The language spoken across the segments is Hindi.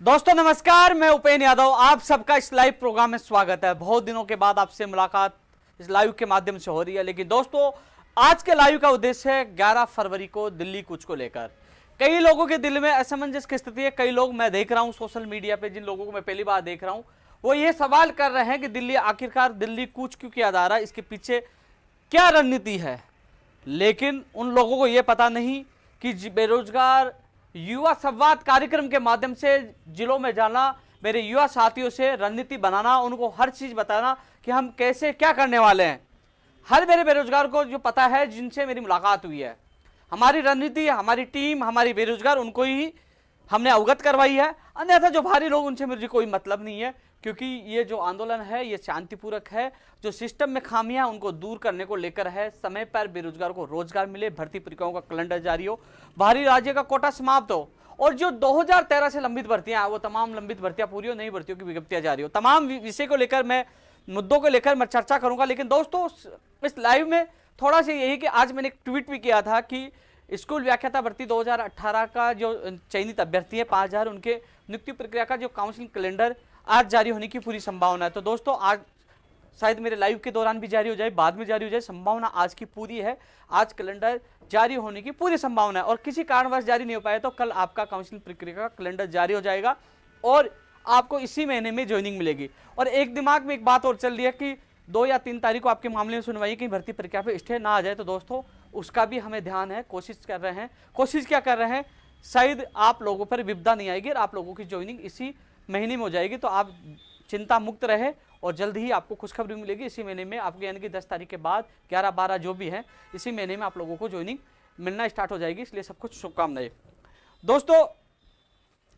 दोस्तों नमस्कार, मैं उपेंद्र यादव, आप सबका इस लाइव प्रोग्राम में स्वागत है। बहुत दिनों के बाद आपसे मुलाकात इस लाइव के माध्यम से हो रही है। लेकिन दोस्तों, आज के लाइव का उद्देश्य है 11 फरवरी को दिल्ली कूच को लेकर। कई लोगों के दिल में असमंजस की स्थिति है। कई लोग, मैं देख रहा हूं सोशल मीडिया पे, जिन लोगों को मैं पहली बार देख रहा हूं, वो ये सवाल कर रहे हैं कि दिल्ली आखिरकार दिल्ली कूच क्यों किया जा रहा है, इसके पीछे क्या रणनीति है। लेकिन उन लोगों को यह पता नहीं कि बेरोजगार युवा संवाद कार्यक्रम के माध्यम से जिलों में जाना, मेरे युवा साथियों से रणनीति बनाना, उनको हर चीज बताना कि हम कैसे क्या करने वाले हैं। हर मेरे बेरोजगार को जो पता है, जिनसे मेरी मुलाकात हुई है, हमारी रणनीति, हमारी टीम, हमारी बेरोजगार, उनको ही हमने अवगत करवाई है। अन्यथा जो भारी लोग, उनसे मुझे कोई मतलब नहीं है, क्योंकि ये जो आंदोलन है ये शांतिपूर्वक है। जो सिस्टम में खामियां उनको दूर करने को लेकर है। समय पर बेरोजगार को रोजगार मिले, भर्ती प्रक्रियाओं का कैलेंडर जारी हो, बाहरी राज्य का कोटा समाप्त हो, और जो 2013 से लंबित भर्तियां, वो तमाम लंबित भर्तियां पूरी हो, नई भर्तियों की विज्ञप्तियां जारी हो। तमाम विषय को लेकर, मैं मुद्दों को लेकर मैं चर्चा करूंगा। लेकिन दोस्तों, इस लाइव में थोड़ा सा यही कि आज मैंने एक ट्वीट भी किया था कि स्कूल व्याख्याता भर्ती 2018 का जो चयनित अभ्यर्थी है 5000, उनके नियुक्ति प्रक्रिया का जो काउंसलिंग कैलेंडर आज जारी होने की पूरी संभावना है। तो दोस्तों, आज शायद मेरे लाइव के दौरान भी जारी हो जाए, बाद में जारी हो जाए, संभावना आज की पूरी है। आज कैलेंडर जारी होने की पूरी संभावना है, और किसी कारणवश जारी नहीं हो पाया तो कल आपका काउंसलिंग प्रक्रिया का कैलेंडर जारी हो जाएगा और आपको इसी महीने में ज्वाइनिंग मिलेगी। और एक दिमाग में एक बात और चल रही है कि 2 या 3 तारीख को आपके मामले में सुनवाई, कहीं भर्ती प्रक्रिया पे स्टे ना आ जाए। तो दोस्तों, उसका भी हमें ध्यान है, कोशिश कर रहे हैं। कोशिश क्या कर रहे हैं, शायद आप लोगों पर विपदा नहीं आएगी और आप लोगों की ज्वाइनिंग इसी महीने में हो जाएगी। तो आप चिंता मुक्त रहे और जल्द ही आपको खुशखबरी मिलेगी। इसी महीने में आपके, यानी कि 10 तारीख के बाद 11-12 जो भी है, इसी महीने में आप लोगों को ज्वाइनिंग मिलना स्टार्ट हो जाएगी। इसलिए सब कुछ शुभकामनाएं। दोस्तों,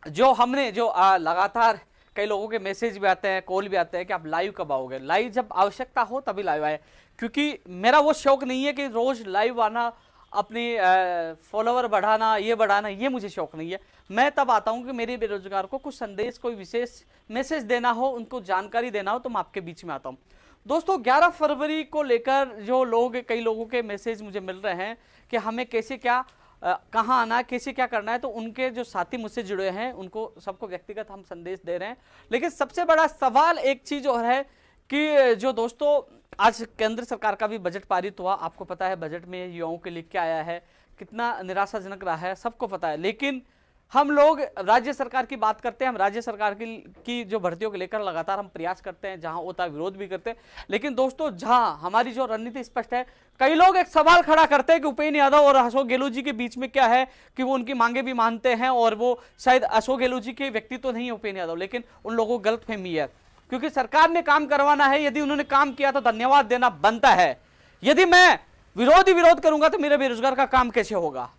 जो हमने जो लगातार कई लोगों के मैसेज भी आते हैं, कॉल भी आते हैं कि आप लाइव कब आओगे। लाइव जब आवश्यकता हो तभी लाइव आए, क्योंकि मेरा वो शौक नहीं है कि रोज लाइव आना, अपनी फॉलोवर बढ़ाना, ये बढ़ाना, ये मुझे शौक नहीं है। मैं तब आता हूं कि मेरे बेरोजगार को कुछ संदेश, कोई विशेष मैसेज देना हो, उनको जानकारी देना हो, तो मैं आपके बीच में आता हूं। दोस्तों, 11 फरवरी को लेकर जो लोग, कई लोगों के मैसेज मुझे मिल रहे हैं कि हमें कैसे क्या, कहाँ आना है, कैसे क्या करना है। तो उनके जो साथी मुझसे जुड़े हैं, उनको सबको व्यक्तिगत हम संदेश दे रहे हैं। लेकिन सबसे बड़ा सवाल एक चीज और है कि जो दोस्तों, आज केंद्र सरकार का भी बजट पारित हुआ। आपको पता है बजट में युवाओं के लिए क्या आया है, कितना निराशाजनक रहा है, सबको पता है। लेकिन हम लोग राज्य सरकार की बात करते हैं, हम राज्य सरकार की जो भर्तियों को लेकर लगातार हम प्रयास करते हैं, जहां होता है विरोध भी करते हैं। लेकिन दोस्तों, जहां हमारी जो रणनीति स्पष्ट है, कई लोग एक सवाल खड़ा करते हैं कि उपेंद्र यादव और अशोक गहलोत जी के बीच में क्या है कि वो उनकी मांगे भी मानते हैं, और वो शायद अशोक गहलोत जी के व्यक्ति तो नहीं है उपेंद्र यादव, लेकिन उन लोगों को गलतफहमी है। क्योंकि सरकार ने काम करवाना है, यदि उन्होंने काम किया तो धन्यवाद देना बनता है। यदि मैं विरोध करूंगा तो मेरे बेरोजगार का काम कैसे होगा।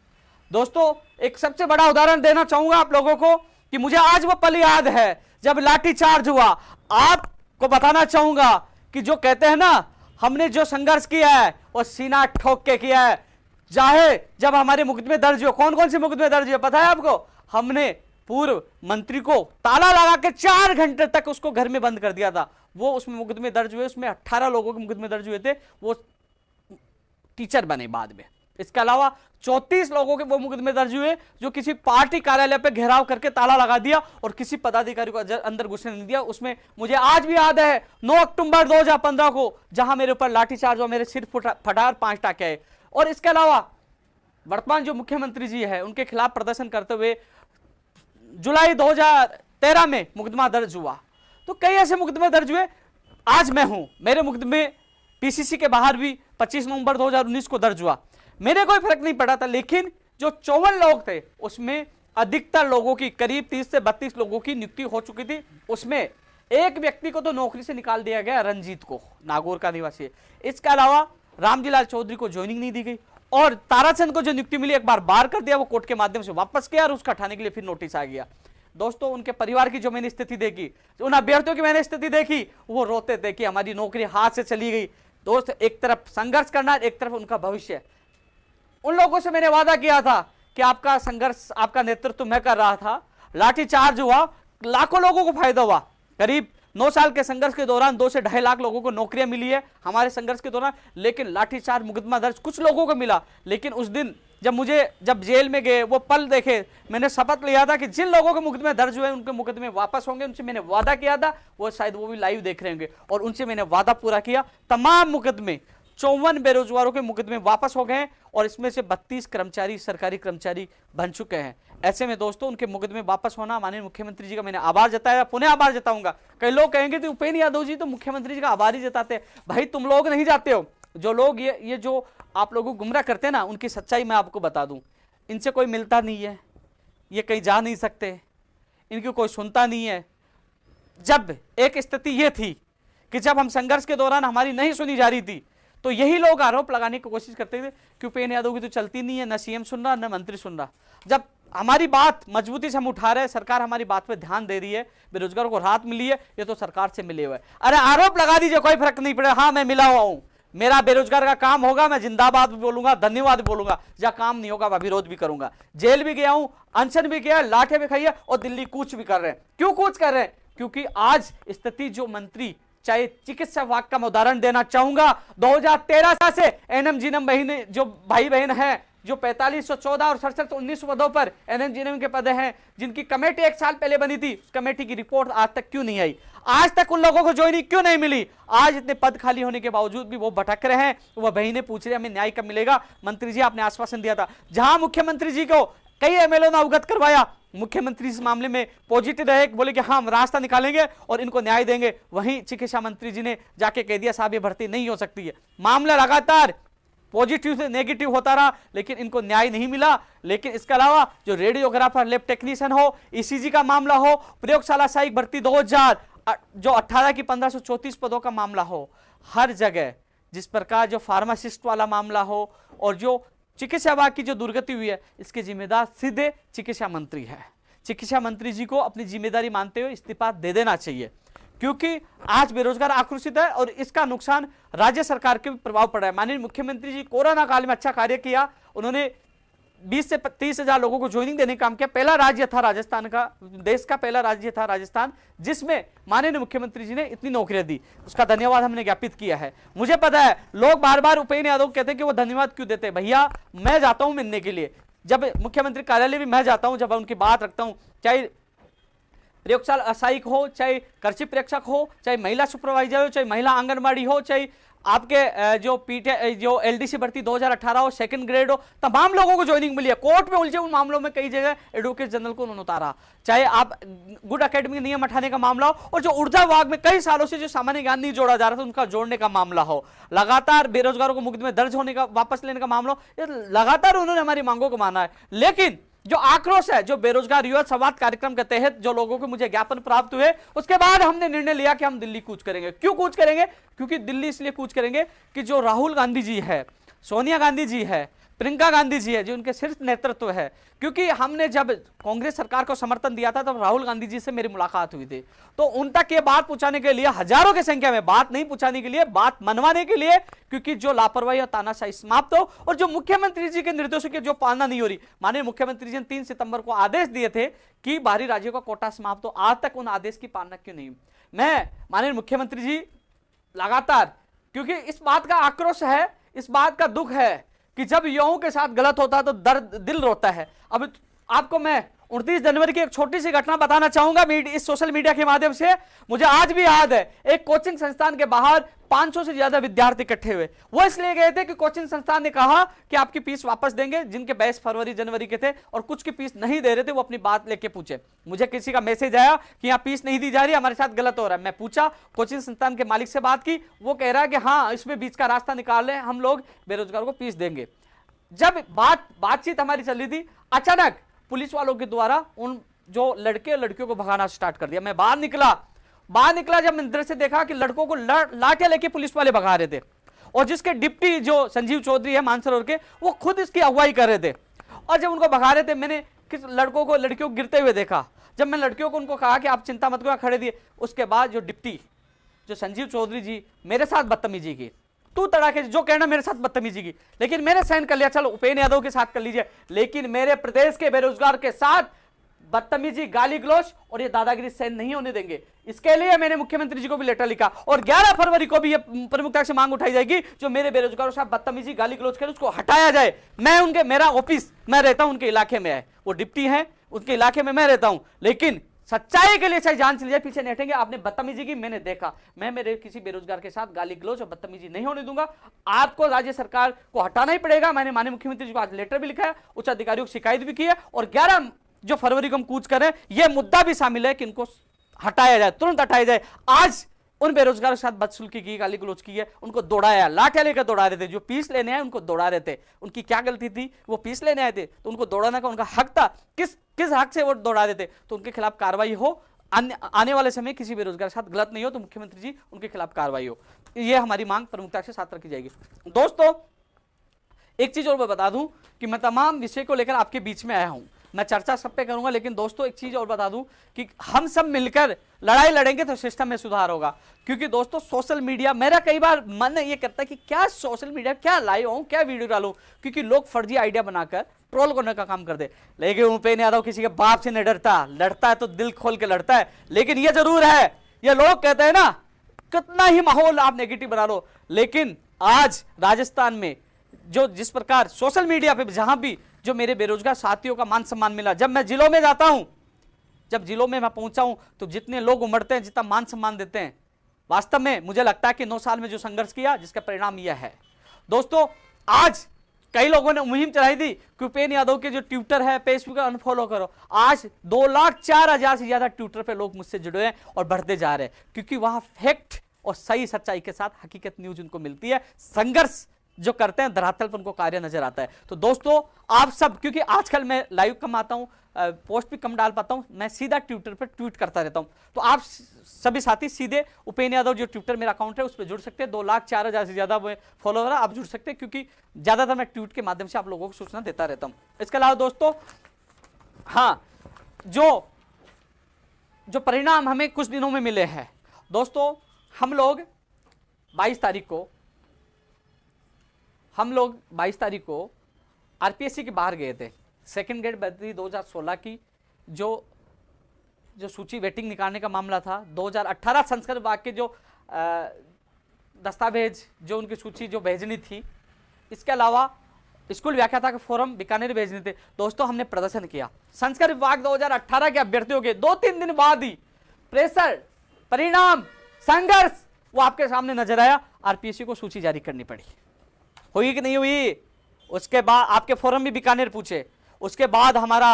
दोस्तों, एक सबसे बड़ा उदाहरण देना चाहूंगा आप लोगों को कि मुझे आज वो पल याद है जब लाठीचार्ज हुआ। आपको बताना चाहूंगा कि जो कहते हैं ना, हमने जो संघर्ष किया है वो सीना ठोक के किया है। चाहे जब हमारे मुकदमे दर्ज हो, कौन कौन से मुकदमे दर्ज हुए पता है आपको? हमने पूर्व मंत्री को ताला लगा के 4 घंटे तक उसको घर में बंद कर दिया था। वो उसमें मुकदमे दर्ज हुए, उसमें 18 लोगों के मुकदमे दर्ज हुए थे, वो टीचर बने बाद में। इसके अलावा 34 लोगों के वो मुकदमे दर्ज हुए जो किसी पार्टी कार्यालय पे घेराव करके ताला लगा दिया और किसी पदाधिकारी को अंदर घुसने नहीं दिया। उसमें मुझे आज भी याद है 9 अक्टूबर 2015 को, जहां मेरे ऊपर लाठीचार्ज हुआ, मेरे सिर फटा और 5 टाके आए। और इसके अलावा वर्तमान जो मुख्यमंत्री जी है, उनके खिलाफ प्रदर्शन करते हुए जुलाई 2013 में मुकदमा दर्ज हुआ। तो कई ऐसे मुकदमे दर्ज हुए। आज मैं हूं, मेरे मुकदमे पीसीसी के बाहर भी 25 नवंबर 2019 को दर्ज हुआ। मेरे कोई फर्क नहीं पड़ा था। लेकिन जो 54 लोग थे, उसमें अधिकतर लोगों की, करीब 30 से 32 लोगों की नियुक्ति हो चुकी थी। उसमें एक व्यक्ति को तो नौकरी से निकाल दिया गया, रंजीत को, नागौर का निवासी है। इसके अलावा रामजीलाल चौधरी को ज्वाइनिंग नहीं दी गई, और ताराचंद को जो नियुक्ति मिली एक बार बाहर कर दिया, वो कोर्ट के माध्यम से वापस किया और उसका हटाने के लिए फिर नोटिस आ गया। दोस्तों, उनके परिवार की जो मैंने स्थिति देखी, उन अभ्यर्थियों की मैंने स्थिति देखी, वो रोते थे कि हमारी नौकरी हाथ से चली गई। दोस्त, एक तरफ संघर्ष करना, एक तरफ उनका भविष्य। उन लोगों से मैंने वादा किया था कि आपका संघर्ष, आपका नेतृत्व मैं कर रहा था। लाठीचार्ज हुआ, लाखों लोगों को फायदा हुआ। करीब 9 साल के संघर्ष के दौरान 2 से 2.5 लाख लोगों को नौकरियां मिली है हमारे संघर्ष के दौरान। लेकिन लाठीचार्ज, मुकदमा दर्ज कुछ लोगों को मिला। लेकिन उस दिन जब जेल में गए वो पल देखे, मैंने शपथ लिया था कि जिन लोगों के मुकदमे दर्ज हुए उनके मुकदमे वापस होंगे। उनसे मैंने वादा किया था, वो शायद वो भी लाइव देख रहे होंगे, और उनसे मैंने वादा पूरा किया। तमाम मुकदमे 54 बेरोजगारों के मुकदमे वापस हो गए और इसमें से 32 कर्मचारी सरकारी कर्मचारी बन चुके हैं। ऐसे में दोस्तों उनके मुकदमे वापस होना, माननीय मुख्यमंत्री जी का मैंने आभार जताया, पुनः आभार जताऊंगा। कई लोग कहेंगे तो उपेंद्र यादव जी तो मुख्यमंत्री जी का आभार ही जताते हैं। भाई तुम लोग नहीं जाते हो, जो लोग ये जो आप लोगों को गुमराह करते हैं ना, उनकी सच्चाई मैं आपको बता दूं। इनसे कोई मिलता नहीं है, ये कहीं जा नहीं सकते, इनकी कोई सुनता नहीं है। जब एक स्थिति ये थी कि जब हम संघर्ष के दौरान हमारी नहीं सुनी जा रही थी, तो यही लोग आरोप लगाने की कोशिश करते थे कि उपेंद्र यादव की तो चलती नहीं है, न सीएम सुन रहा न मंत्री सुन रहा। जब हमारी बात मजबूती से हम उठा रहे हैं, सरकार हमारी बात पे ध्यान दे रही है, बेरोजगारों को राहत मिली है, ये तो सरकार से मिले हुए है। अरे आरोप लगा दीजिए, कोई फर्क नहीं पड़ेगा। हाँ मैं मिला हुआ हूं, मेरा बेरोजगार का काम होगा, मैं जिंदाबाद भी बोलूंगा, धन्यवाद भी बोलूंगा। जहां काम नहीं होगा वह विरोध भी करूंगा। जेल भी गया हूं, अनशन भी किया, लाठे भी खाई है, और दिल्ली कूच भी कर रहे हैं। क्यों कूच कर रहे हैं? क्योंकि आज स्थिति जो मंत्री, चाहे चिकित्सा विभाग का मैं उदाहरण देना चाहूंगा, 2013 से एनएम बहन जो भाई बहन है, जो 4514 और 6719 पदों पर एनएम के पद हैं, जिनकी कमेटी 1 साल पहले बनी थी, उस कमेटी की रिपोर्ट आज तक क्यों नहीं आई? आज तक उन लोगों को ज्वाइनिंग क्यों नहीं मिली? आज इतने पद खाली होने के बावजूद भी वो भटक रहे हैं। वह बहनें पूछ रहे हैं हमें न्याय कब मिलेगा? मंत्री जी आपने आश्वासन दिया था, जहां मुख्यमंत्री जी को कई एमएलए ने अवगत करवाया, मुख्यमंत्री इस मामले में पॉजिटिव रहे, बोले कि हाँ हम रास्ता निकालेंगे और इनको न्याय देंगे। वहीं चिकित्सा मंत्री जी ने जाके कह दिया साहब ये भर्ती नहीं हो सकती है। मामला लगातार पॉजिटिव से नेगेटिव होता रहा, लेकिन इनको न्याय नहीं मिला। लेकिन इसके अलावा जो रेडियोग्राफर, लैब टेक्नीशियन हो, ईसीजी का मामला हो, प्रयोगशाला सहायक भर्ती 2000 जो 18 की 1534 पदों का मामला हो, हर जगह जिस प्रकार जो फार्मासिस्ट वाला मामला हो और जो चिकित्सा विभाग की जो दुर्गति हुई है, इसके जिम्मेदार सीधे चिकित्सा मंत्री है। चिकित्सा मंत्री जी को अपनी जिम्मेदारी मानते हुए इस्तीफा दे देना चाहिए, क्योंकि आज बेरोजगार आक्रोशित है और इसका नुकसान राज्य सरकार के प्रभाव पड़ रहा है। माननीय मुख्यमंत्री जी कोरोना काल में अच्छा कार्य किया, उन्होंने 20 से 30 हजार लोगों को ज्वाइनिंग देने का काम किया। पहला राज्य था राजस्थान का, देश का पहला राज्य था राजस्थान, जिसमें माननीय मुख्यमंत्री जी ने इतनी नौकरियां दी, उसका धन्यवाद हमने ज्ञापित किया है। मुझे पता है लोग बार बार उपेंद्र यादव कहते हैं कि वो धन्यवाद क्यों देते हैं। भैया मैं जाता हूं मिलने के लिए, जब मुख्यमंत्री कार्यालय भी मैं जाता हूं, जब उनकी बात रखता हूं, चाहे प्रयोगशाला सहायक हो, चाहे कृषि प्रेक्षक हो, चाहे महिला सुपरवाइजर हो, चाहे महिला आंगनबाड़ी हो, चाहे आपके जो पीटे जो एलडीसी भर्ती 2018 हो, सेकंड ग्रेड हो, तमाम लोगों को ज्वाइनिंग मिली है। कोर्ट में उलझे उन मामलों में कई जगह एडवोकेट जनरल को उन्होंने उतारा, चाहे आप गुड एकेडमी नियम हटाने का मामला हो, और जो ऊर्जा विभाग में कई सालों से जो सामान्य ज्ञान नहीं जोड़ा जा रहा था उनका जोड़ने का मामला हो, लगातार बेरोजगारों को मुकदमे दर्ज होने का वापस लेने का मामला हो, लगातार उन्होंने हमारी मांगों को माना है। लेकिन जो आक्रोश है, जो बेरोजगार युवा संवाद कार्यक्रम के तहत जो लोगों को मुझे ज्ञापन प्राप्त हुए, उसके बाद हमने निर्णय लिया कि हम दिल्ली कूच करेंगे। क्यों कूच करेंगे? क्योंकि दिल्ली इसलिए कूच करेंगे कि जो राहुल गांधी जी है, सोनिया गांधी जी है, प्रियंका गांधी जी है, जो उनके शीर्ष नेतृत्व है, क्योंकि हमने जब कांग्रेस सरकार को समर्थन दिया था तब राहुल गांधी जी से मेरी मुलाकात हुई थी, तो उन तक ये बात पहुंचाने के लिए हजारों की संख्या में, बात नहीं पहुंचाने के लिए, बात मनवाने के लिए, क्योंकि जो लापरवाही और तानाशाही समाप्त हो और जो मुख्यमंत्री जी के निर्देशों की जो पालना नहीं हो रही। माननीय मुख्यमंत्री जी ने 3 सितंबर को आदेश दिए थे कि बाहरी राज्यों का कोटा समाप्त हो, आज तक उन आदेश की पालना क्यों नहीं? मैं माननीय मुख्यमंत्री जी लगातार, क्योंकि इस बात का आक्रोश है, इस बात का दुख है कि जब युवाओं के साथ गलत होता है तो दर्द दिल रोता है। अब आपको मैं 29 जनवरी की एक छोटी सी घटना बताना चाहूंगा इस सोशल मीडिया के माध्यम से। मुझे आज भी याद है, एक कोचिंग संस्थान के बाहर 500 से ज्यादा विद्यार्थी इकट्ठे हुए। वो इसलिए गए थे कि कोचिंग संस्थान ने कहा कि आपकी फीस वापस देंगे, जिनके 22 फरवरी जनवरी के थे, और कुछ की फीस नहीं दे रहे थे, वो अपनी बात लेके पूछे। मुझे किसी का मैसेज आया कि यहाँ फीस नहीं दी जा रही, हमारे साथ गलत हो रहा है। मैं पूछा, कोचिंग संस्थान के मालिक से बात की, वो कह रहा है कि हाँ इसमें बीच का रास्ता निकाल रहे हैं, हम लोग बेरोजगारों को फीस देंगे। जब बातचीत हमारी चल रही थी, अचानक पुलिस वालों के द्वारा उन जो लड़के लड़कियों को भगाना स्टार्ट कर दिया। मैं बाहर निकला, जब मंदिर से देखा कि लड़कों को लाठियां लेके पुलिस वाले भगा रहे थे, और जिसके डिप्टी जो संजीव चौधरी है मानसरोवर के, वो खुद इसकी अगुवाई कर रहे थे। और जब उनको भगा रहे थे, मैंने किस लड़कों को लड़कियों को गिरते हुए देखा। जब मैं लड़कियों को उनको कहा कि आप चिंता मत करो, खड़े दिए, उसके बाद जो डिप्टी जो संजीव चौधरी जी मेरे साथ बदतमीजी की, तू तड़ाके जो कहना मेरे साथ बदतमीजी की, लेकिन मैंने सहन कर लिया, चलो उपेंद्र यादव के साथ कर लीजिए, लेकिन मेरे प्रदेश के बेरोजगार के साथ बदतमीजी, गाली गलौज और ये दादागिरी सहन नहीं होने देंगे। इसके लिए मैंने मुख्यमंत्री जी को भी लेटर लिखा और 11 फरवरी को भी ये प्रमुखता से मांग उठाई जाएगी, जो मेरे बेरोजगारों से बदतमीजी, गाली गलौज करें उसको हटाया जाए। मेरा ऑफिस, मैं रहता हूं उनके इलाके में है, वो डिप्टी है, उनके इलाके में मैं रहता हूं, लेकिन सच्चाई के लिए चाहे जान चली जाए पीछे नहीं हटेंगे। आपने बदतमीजी की, मैंने देखा, मैं मेरे किसी बेरोजगार के साथ गाली गलौज और बदतमीजी नहीं होने दूंगा। आपको राज्य सरकार को हटाना ही पड़ेगा। मैंने माननीय मुख्यमंत्री जी को आज लेटर भी लिखा है, उच्च अधिकारियों को शिकायत भी की है और 11 जो फरवरी को हम कूच करें, यह मुद्दा भी शामिल है कि इनको हटाया जाए, तुरंत हटाया जाए। आज उन बेरोजगारों के साथ बदसलूकी की, गाली गलौज की है, उनको दौड़ाया, लाठियां लेकर दौड़ा रहे थे। जो पीस लेने आए उनको दौड़ा रहे थे। उनकी क्या गलती थी? वो पीस लेने आए थे तो उनको दौड़ाने का उनका हक था। किस हक से वो दौड़ा रहे थे? तो उनके खिलाफ कार्रवाई हो, आने वाले समय किसी बेरोजगार के साथ गलत नहीं हो तो मुख्यमंत्री जी उनके खिलाफ कार्रवाई हो। ये हमारी मांग प्रमुखता के साथ रखी जाएगी। दोस्तों, एक चीज और मैं बता दूं कि मैं तमाम विषय को लेकर आपके बीच में आया हूं, मैं चर्चा सब पे करूंगा, लेकिन दोस्तों एक चीज और बता दूं कि हम सब मिलकर लड़ाई लड़ेंगे तो सिस्टम में सुधार होगा। क्योंकि दोस्तों सोशल मीडिया, मेरा कई बार मन ये करता है कि क्या सोशल मीडिया, क्या लाइव हूं, क्या वीडियो डालूं, क्योंकि लोग फर्जी आइडिया बनाकर ट्रोल करने का काम कर दे। लेकिन उपेंद्र यादव किसी के बाप से नहीं डरता, लड़ता है तो दिल खोल के लड़ता है। लेकिन ये जरूर है, ये लोग कहते हैं ना, कितना ही माहौल आप नेगेटिव बना लो, लेकिन आज राजस्थान में जो जिस प्रकार सोशल मीडिया पे जहां भी जो मेरे बेरोजगार साथियों का मान सम्मान मिला, जब मैं जिलों में जाता हूं, जब जिलों में मैं पहुंचा हूं, तो जितने लोग उमड़ते हैं, जितना मान सम्मान देते हैं, वास्तव में मुझे लगता है कि 9 साल में जो संघर्ष किया, जिसका परिणाम यह है। दोस्तों, आज कई लोगों ने मुहिम चलाई थी कि उपेंद्र यादव के जो ट्विटर है, फेसबुक अनफॉलो करो। आज 2,04,000 से ज्यादा ट्विटर पे लोग मुझसे जुड़े हैं और बढ़ते जा रहे हैं, क्योंकि वहां फैक्ट और सही सच्चाई के साथ हकीकत न्यूज उनको मिलती है। संघर्ष जो करते हैं धरातल पर उनको कार्य नजर आता है। तो दोस्तों, आप सब, क्योंकि आजकल मैं लाइव कम आता हूं, पोस्ट भी कम डाल पाता हूं, मैं सीधा ट्विटर पर ट्वीट करता रहता हूं, तो आप सभी साथी सीधे उपेंद्र यादव जो ट्विटर मेरा अकाउंट है उस पर जुड़ सकते हैं। 2,04,000 से ज्यादा फॉलोअर है, आप जुड़ सकते हैं, क्योंकि ज्यादातर मैं ट्वीट के माध्यम से आप लोगों को सूचना देता रहता हूं। इसके अलावा दोस्तों, हाँ, जो परिणाम हमें कुछ दिनों में मिले हैं, दोस्तों, हम लोग 22 तारीख को आरपीएससी के बाहर गए थे। सेकंड ग्रेड भर्ती 2016 की जो सूची वेटिंग निकालने का मामला था, 2018 संस्कृत विभाग के जो दस्तावेज, जो उनकी सूची जो भेजनी थी, इसके अलावा स्कूल व्याख्याता के फॉर्म बीकानेर भेजने थे। दोस्तों, हमने प्रदर्शन किया। संस्कृत विभाग 2018 के अभ्यर्थियों के 2-3 दिन बाद ही प्रेशर, परिणाम, संघर्ष वो आपके सामने नजर आया। आरपीएससी को सूची जारी करनी पड़ी। हुई कि नहीं हुई? उसके बाद आपके फोरम भी बीकानेर पूछे। उसके बाद हमारा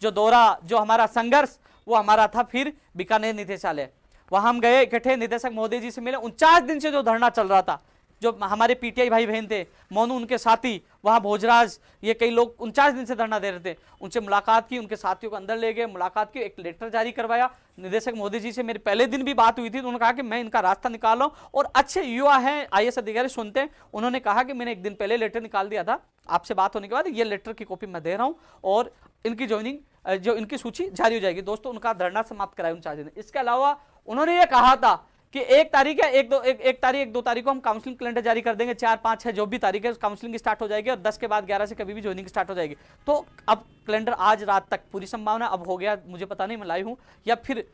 जो दौरा, जो हमारा संघर्ष, वो हमारा था फिर बीकानेर निदेशालय। वहां हम गए इकट्ठे, निदेशक महोदय जी से मिले। 49 दिन से जो धरना चल रहा था, जो हमारे पीटीआई भाई बहन थे, मोनू उनके साथी, वहां भोजराज, ये कई लोग 49 दिन से धरना दे रहे थे। उनसे मुलाकात की, उनके साथियों को अंदर ले गए, मुलाकात की, एक लेटर जारी करवाया। निदेशक मोदी जी से मेरे पहले दिन भी बात हुई थी, तो उन्होंने कहा कि मैं इनका रास्ता निकाल रहा हूं, और अच्छे युवा हैं, आईएएस अधिकारी सुनते हैं। उन्होंने कहा कि मैंने एक दिन पहले लेटर निकाल दिया था, आपसे बात होने के बाद ये लेटर की कॉपी मैं दे रहा हूं और इनकी ज्वाइनिंग, जो इनकी सूची जारी हो जाएगी। दोस्तों, उनका धरना समाप्त कराया 49 दिन। इसके अलावा उन्होंने ये कहा था कि 1 तारीख है, 1-2 तारीख को हम काउंसलिंग कैलेंडर जारी कर देंगे, 4, 5, 6 जो भी तारीख है काउंसलिंग स्टार्ट हो जाएगी, और 10 के बाद 11 से कभी भी ज्वाइनिंग स्टार्ट हो जाएगी। तो अब कैलेंडर आज रात तक पूरी संभावना अब हो गया, मुझे पता नहीं, मैं लाइव हूं, या फिर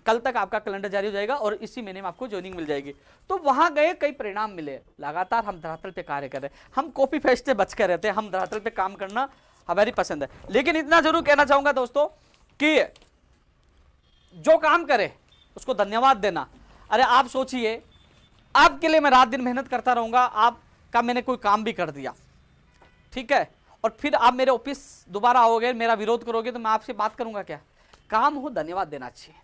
कल तक आपका कैलेंडर जारी हो जाएगा और इसी महीने में आपको ज्वाइनिंग मिल जाएगी। तो वहां गए, कई परिणाम मिले। लगातार हम धरातल पे कार्य कर रहे हैं, हम कॉपी पेस्ट से बच कर रहते हैं, हम धरातल पे काम करना हमारी पसंद है। लेकिन इतना जरूर कहना चाहूंगा दोस्तों कि जो काम करे उसको धन्यवाद देना। अरे आप सोचिए, आपके लिए मैं रात दिन मेहनत करता रहूंगा, आपका मैंने कोई काम भी कर दिया, ठीक है, और फिर आप मेरे ऑफिस दोबारा आओगे, मेरा विरोध करोगे, तो मैं आपसे बात करूंगा क्या? काम हो, धन्यवाद देना चाहिए।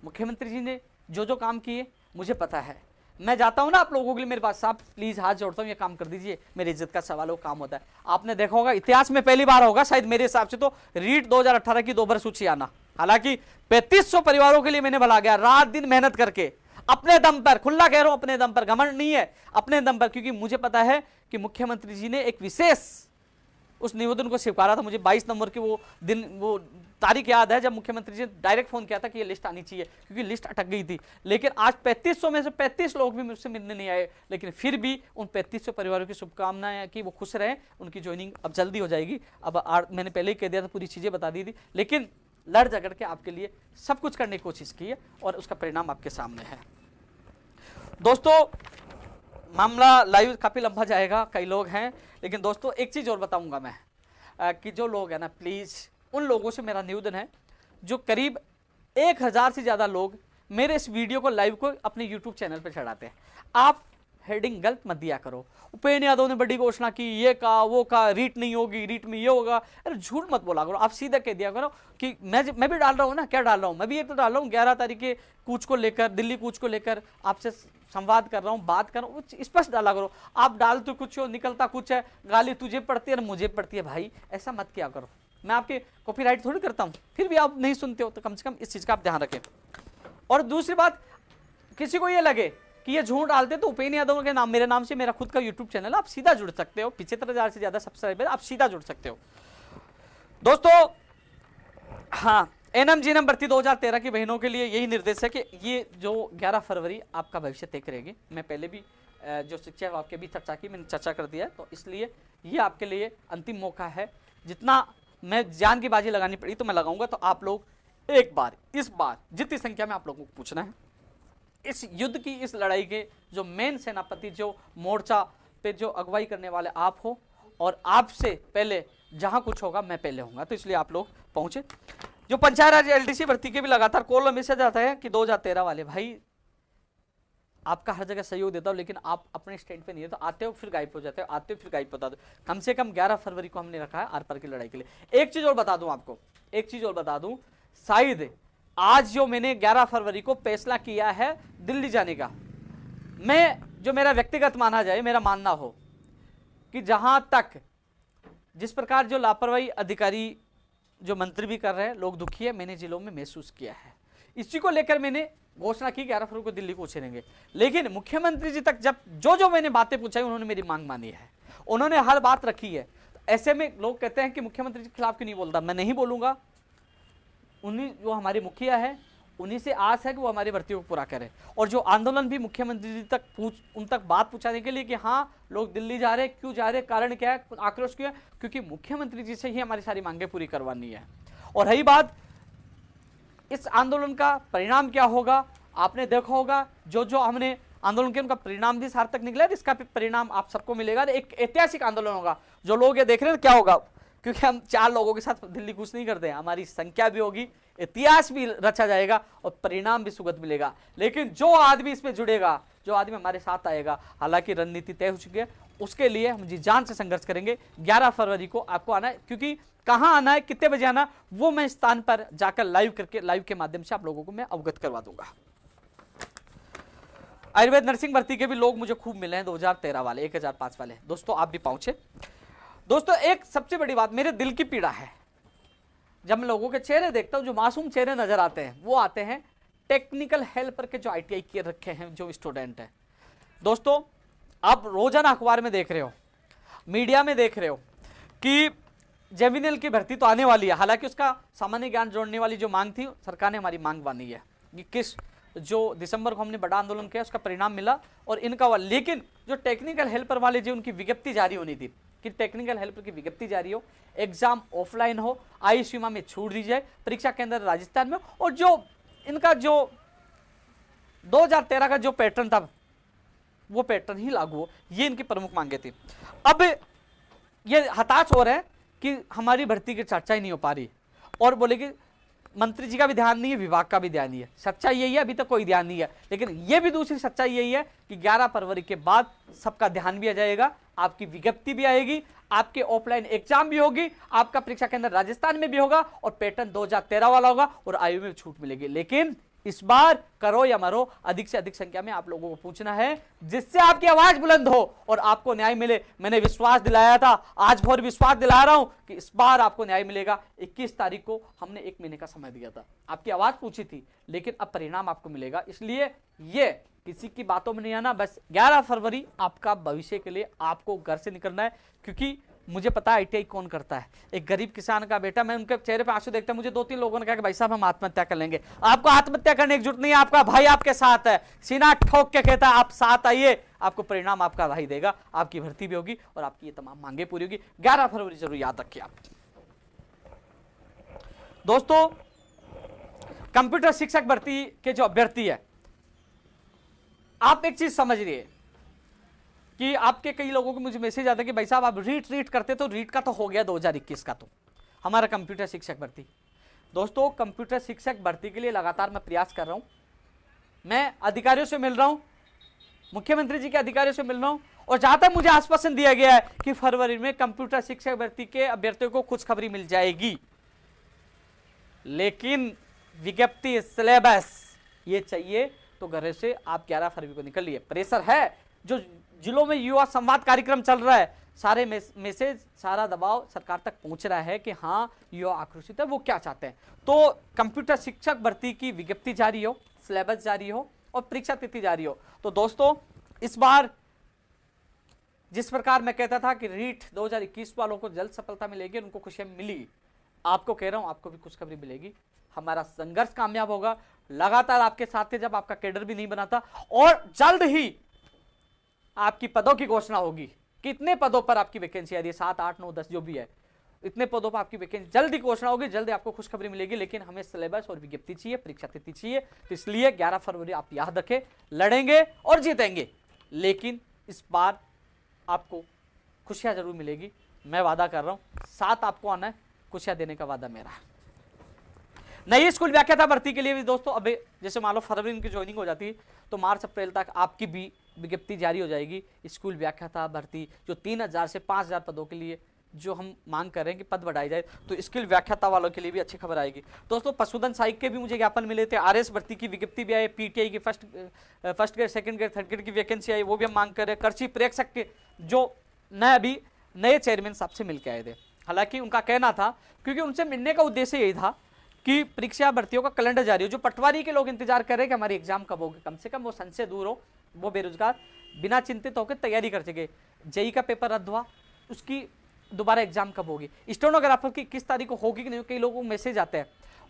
मुख्यमंत्री जी ने जो काम किए मुझे पता है, मैं जाता हूं ना आप लोगों के लिए, मेरे पास साहब प्लीज हाथ जोड़ता हूं, ये काम कर दीजिए, मेरी इज्जत का सवाल हो, काम होता है। आपने देखा होगा, इतिहास में पहली बार होगा शायद मेरे हिसाब से, तो रीट 2018 की 2 बार सूची आना। हालांकि 3500 परिवारों के लिए मैंने भला गया, रात दिन मेहनत करके, अपने दम पर, खुला कह रहा हूं, अपने दम पर, घमंड नहीं है, अपने दम पर, क्योंकि मुझे पता है कि मुख्यमंत्री जी ने एक विशेष उस निवेदन को स्वीकारा था। मुझे 22 नवंबर की वो दिन, वो तारीख याद है जब मुख्यमंत्री जी ने डायरेक्ट फोन किया था कि ये लिस्ट आनी चाहिए, क्योंकि लिस्ट अटक गई थी। लेकिन आज 3500 में से 35 लोग भी मुझसे मिलने नहीं आए, लेकिन फिर भी उन 3500 परिवारों की शुभकामनाएं कि वो खुश रहें, उनकी ज्वाइनिंग अब जल्दी हो जाएगी। अब मैंने पहले ही कह दिया था, पूरी चीजें बता दी थी, लेकिन लड़ झगड़ के आपके लिए सब कुछ करने की कोशिश की है और उसका परिणाम आपके सामने है। दोस्तों मामला लाइव काफी लंबा जाएगा, कई लोग हैं, लेकिन दोस्तों एक चीज और बताऊंगा मैं कि जो लोग हैं ना, प्लीज उन लोगों से मेरा निवेदन है जो करीब 1000 से ज्यादा लोग मेरे इस वीडियो को लाइव को अपने यूट्यूब चैनल पर चढ़ाते हैं, आप हेडिंग गलत मत दिया करो। उपेंद्र यादव ने बड़ी घोषणा की, ये कहा वो कहा, रीट नहीं होगी, रीट में ये होगा, अरे झूठ मत बोला करो। आप सीधा कह दिया करो कि मैं भी डाल रहा हूँ ना, क्या डाल रहा हूँ, मैं भी ये तो डाल रहा हूँ 11 तारीख के कूच को लेकर, दिल्ली कूच को लेकर आपसे संवाद कर रहा हूँ, बात कर रहा हूँ, स्पष्ट डाला करो। आप डालते कुछ हो, निकलता कुछ है, गाली तुझे पड़ती है मुझे पड़ती है, भाई ऐसा मत किया करो। मैं आपके कॉपीराइट थोड़ी करता हूँ, फिर भी आप नहीं सुनते हो तो कम से कम इस चीज़ का आप ध्यान रखें। और दूसरी बात, किसी को ये लगे कि ये झूठ डालते तो उपेंद्र यादव के नाम, मेरे नाम से मेरा खुद का यूट्यूब चैनल, आप सीधा जुड़ सकते हो, 75,000 से ज्यादा सब्सक्राइबर, आप सीधा जुड़ सकते हो। दोस्तों हाँ, एनएमजीएनएम भर्ती 2013 की बहनों के लिए यही निर्देश है कि ये जो 11 फरवरी आपका भविष्य तय करेगी। मैं पहले भी जो शिक्षा विभाग के भी चर्चा की, मैंने चर्चा कर दिया है, तो इसलिए ये आपके लिए अंतिम मौका है। जितना मैं जान की बाजी लगानी पड़ी तो मैं लगाऊंगा, तो आप लोग एक बार, इस बार जितनी संख्या में आप लोगों को पूछना है, इस युद्ध की, इस लड़ाई के जो मेन सेनापति, जो मोर्चा पे जो अगुवाई करने वाले आप हो, और आपसे पहले जहां कुछ होगा मैं पहले होऊंगा, तो इसलिए आप लोग पहुंचे। जो पंचायत राज एलडीसी भर्ती के भी लगातार कॉल और मैसेज आता है कि 2013 वाले भाई आपका हर जगह सहयोग देता हूं, लेकिन आप अपने स्टैंड पे नहीं है, तो आते हो फिर गायब हो जाते हो, आते हो फिर गायब हो जाते हो। कम से कम 11 फरवरी को हमने रखा है आर पार की लड़ाई के लिए। एक चीज और बता दूं आपको, एक चीज और बता दूं, शायद आज जो मैंने 11 फरवरी को फैसला किया है दिल्ली जाने का, मैं जो मेरा व्यक्तिगत माना जाए, मेरा मानना हो कि जहां तक जिस प्रकार जो लापरवाही अधिकारी, जो मंत्री भी कर रहे हैं, लोग दुखी है, मैंने जिलों में महसूस किया है। इसी को लेकर मैंने घोषणा की 11 फरवरी को दिल्ली को उछेरेंगे। लेकिन मुख्यमंत्री जी तक जब जो मैंने बातें पूछाई, उन्होंने मेरी मांग मानी है, उन्होंने हर बात रखी है। ऐसे में लोग कहते हैं कि मुख्यमंत्री जी के खिलाफ क्यों नहीं बोलता, मैं नहीं बोलूंगा। उन्हीं जो हमारे मुखिया है, उन्हीं से आस है कि वो हमारी भर्तियों को पूरा करें। और जो आंदोलन भी मुख्यमंत्री जी तक उन तक बात पहुंचाने के लिए कि हाँ लोग दिल्ली जा रहे, क्यों जा रहे, कारण क्या है, आक्रोश क्यों है, क्योंकि मुख्यमंत्री जी से ही हमारी सारी मांगे पूरी करवानी है। और रही बात इस आंदोलन का परिणाम क्या होगा, आपने देखा होगा जो हमने आंदोलन के, उनका परिणाम भी सार्थक निकला, इसका परिणाम आप सबको मिलेगा। एक ऐतिहासिक आंदोलन होगा। जो लोग ये देख रहे हैं क्या होगा, क्योंकि हम 4 लोगों के साथ दिल्ली कूच नहीं करते हैं, हमारी संख्या भी होगी, इतिहास भी रचा जाएगा और परिणाम भी सुगत मिलेगा। लेकिन जो आदमी इसमें जुड़ेगा, जो आदमी हमारे साथ आएगा, हालांकि रणनीति तय हो चुकी है, उसके लिए हम जी जान से संघर्ष करेंगे। 11 फरवरी को आपको आना है, क्योंकि कहां आना है, कितने बजे आना, वो मैं स्थान पर जाकर लाइव करके, लाइव के माध्यम से आप लोगों को मैं अवगत करवा दूंगा। आयुर्वेद नर्सिंग भर्ती के भी लोग मुझे खूब मिले हैं, 2013 वाले, 1005 वाले। दोस्तों आप भी पहुंचे। दोस्तों एक सबसे बड़ी बात मेरे दिल की पीड़ा है, जब मैं लोगों के चेहरे देखता हूं, जो मासूम चेहरे नजर आते हैं, वो आते हैं टेक्निकल हेल्पर के जो आईटीआई किए रखे हैं जो स्टूडेंट हैं। दोस्तों आप रोजाना अखबार में देख रहे हो, मीडिया में देख रहे हो कि जेमिनल की भर्ती तो आने वाली है। हालांकि उसका सामान्य ज्ञान जोड़ने वाली जो मांग थी, सरकार ने हमारी मांग मानी है कि किस जो दिसंबर को हमने बड़ा आंदोलन किया, उसका परिणाम मिला और इनका। लेकिन जो टेक्निकल हेल्पर वाले जो उनकी विज्ञप्ति जारी होनी थी कि टेक्निकल हेल्पर की विज्ञप्ति जारी हो, एग्जाम ऑफलाइन हो, आयु सीमा में छूट दी जाए, परीक्षा केंद्र राजस्थान में, और जो इनका जो 2013 का जो पैटर्न था वो पैटर्न ही लागू हो, ये इनकी प्रमुख मांगे थी। अब ये हताश हो रहे हैं कि हमारी भर्ती की चर्चा ही नहीं हो पा रही, और बोले कि मंत्री जी का भी ध्यान नहीं है, विभाग का भी ध्यान नहीं है। सच्चाई यही है, अभी तक कोई ध्यान नहीं है। लेकिन ये भी दूसरी सच्चाई यही है कि 11 फरवरी के बाद सबका ध्यान भी आ जाएगा, आपकी विज्ञप्ति भी आएगी, आपके ऑफलाइन एग्जाम भी होगी, आपका परीक्षा केंद्र राजस्थान में भी होगा और पैटर्न 2013 वाला होगा और आयु में छूट मिलेगी। लेकिन इस बार करो या मरो, अधिक से अधिक संख्या में आप लोगों को पूछना है, जिससे आपकी आवाज बुलंद हो और आपको न्याय मिले। मैंने विश्वास दिलाया था, आज फिर विश्वास दिला रहा हूं कि इस बार आपको न्याय मिलेगा। 21 तारीख को हमने 1 महीने का समय दिया था, आपकी आवाज पूछी थी, लेकिन अब परिणाम आपको मिलेगा। इसलिए ये किसी की बातों में नहीं आना, बस 11 फरवरी आपका भविष्य के लिए आपको घर से निकलना है। क्योंकि मुझे पता है आईटीआई कौन करता है, एक गरीब किसान का बेटा। मैं उनके चेहरे पे आंसू देखता, मुझे 2-3 लोगों ने कहा कि भाई साहब हम आत्महत्या कर लेंगे। आपको आत्महत्या करने की जरूरत नहीं है, आपका भाई आपके साथ है, सीना ठोक के कहता है आप साथ आइए, आपको परिणाम आपका भाई देगा, आपकी भर्ती भी होगी और आपकी ये तमाम मांगे पूरी होगी। 11 फरवरी जरूर याद रखिए आप। दोस्तों कंप्यूटर शिक्षक भर्ती के जो अभ्यर्थी है, आप एक चीज समझिए कि आपके कई लोगों को मुझे मैसेज आता है कि भाई साहब आप रीट करते, तो रीट का तो हो गया 2021 का, तो हमारा कंप्यूटर शिक्षक भर्ती। दोस्तों, कंप्यूटर शिक्षक भर्ती के लिए लगातार मैं प्रयास कर रहा हूं, मैं अधिकारियों से मिल रहा हूं, मुख्यमंत्री जी के अधिकारियों से मिल रहा हूं, और जहां तक मुझे आश्वासन दिया गया है कि फरवरी में कंप्यूटर शिक्षक भर्ती के अभ्यर्थियों को खुशखबरी मिल जाएगी। लेकिन विज्ञप्ति, सिलेबस ये चाहिए, तो घर से आप 11 फरवरी को निकलिए। प्रेशर है, जो जिलों में युवा संवाद कार्यक्रम चल रहा है, सारे मैसेज, सारा दबाव सरकार तक पहुंच रहा है कि हाँ युवा आक्रोशित है, वो क्या चाहते हैं। तो कंप्यूटर शिक्षक भर्ती की विज्ञप्ति जारी हो, सिलेबस जारी हो और परीक्षा तिथि जारी हो। तो दोस्तों, इस बार जिस प्रकार मैं कहता था कि रीट 2021 वालों को जल्द सफलता मिलेगी, उनको खुशियां मिली, आपको कह रहा हूं आपको भी खुशखबरी मिलेगी। हमारा संघर्ष कामयाब होगा, लगातार आपके साथ थे जब आपका कैडर भी नहीं बना था, और जल्द ही आपकी पदों की घोषणा होगी। कितने पदों पर आपकी वैकेंसी आ रही है, 7, 8, 9, 10 जो भी है, इतने पदों पर आपकी वैकेंसी जल्दी घोषणा होगी, जल्दी आपको खुशखबरी मिलेगी। लेकिन हमें सिलेबस और विज्ञप्ति चाहिए, परीक्षा तिथि चाहिए। तो इसलिए 11 फरवरी आप याद रखें, लड़ेंगे और जीतेंगे, लेकिन इस बार आपको खुशियां जरूर मिलेगी, मैं वादा कर रहा हूं। साथ आपको आना है, खुशियां देने का वादा मेरा है। नई स्कूल व्याख्याता भर्ती के लिए भी दोस्तों, अब जैसे मान लो फरवरी की ज्वाइनिंग हो जाती है, तो मार्च अप्रैल तक आपकी भी विज्ञप्ति जारी हो जाएगी। स्कूल व्याख्याता भर्ती जो 3000 से 5000 पदों के लिए जो हम मांग कर रहे हैं कि पद बढ़ाई जाए, तो स्किल व्याख्याता वालों के लिए भी अच्छी खबर आएगी। दोस्तों, पशुधन सहायक के भी मुझे ज्ञापन मिले थे, आरएस भर्ती की विज्ञप्ति भी आई, पीटीआई की first grade, second grade, third grade की वैकेंसी आई, वो भी हम मांग कर रहे हैं। कृषि प्रेक्षक के जो अभी नए चेयरमैन साहब से मिलकर आए थे, हालांकि उनका कहना था, क्योंकि उनसे मिलने का उद्देश्य यही था कि परीक्षा भर्तियों का कैलेंडर जारी हो। जो पटवारी के लोग इंतजार कर रहे हैं कि हमारी एग्जाम कब होगी, कम से कम वो संशय दूर हो, वो बेरोजगार बिना चिंतित होकर तैयारी कर सके। जेई का पेपर रद्द हुआ, उसकी दोबारा एग्जाम कब होगी, स्टेनोग्राफर की किस तारीख को होगी कि नहीं, कई लोगों को मैसेज आते हैं।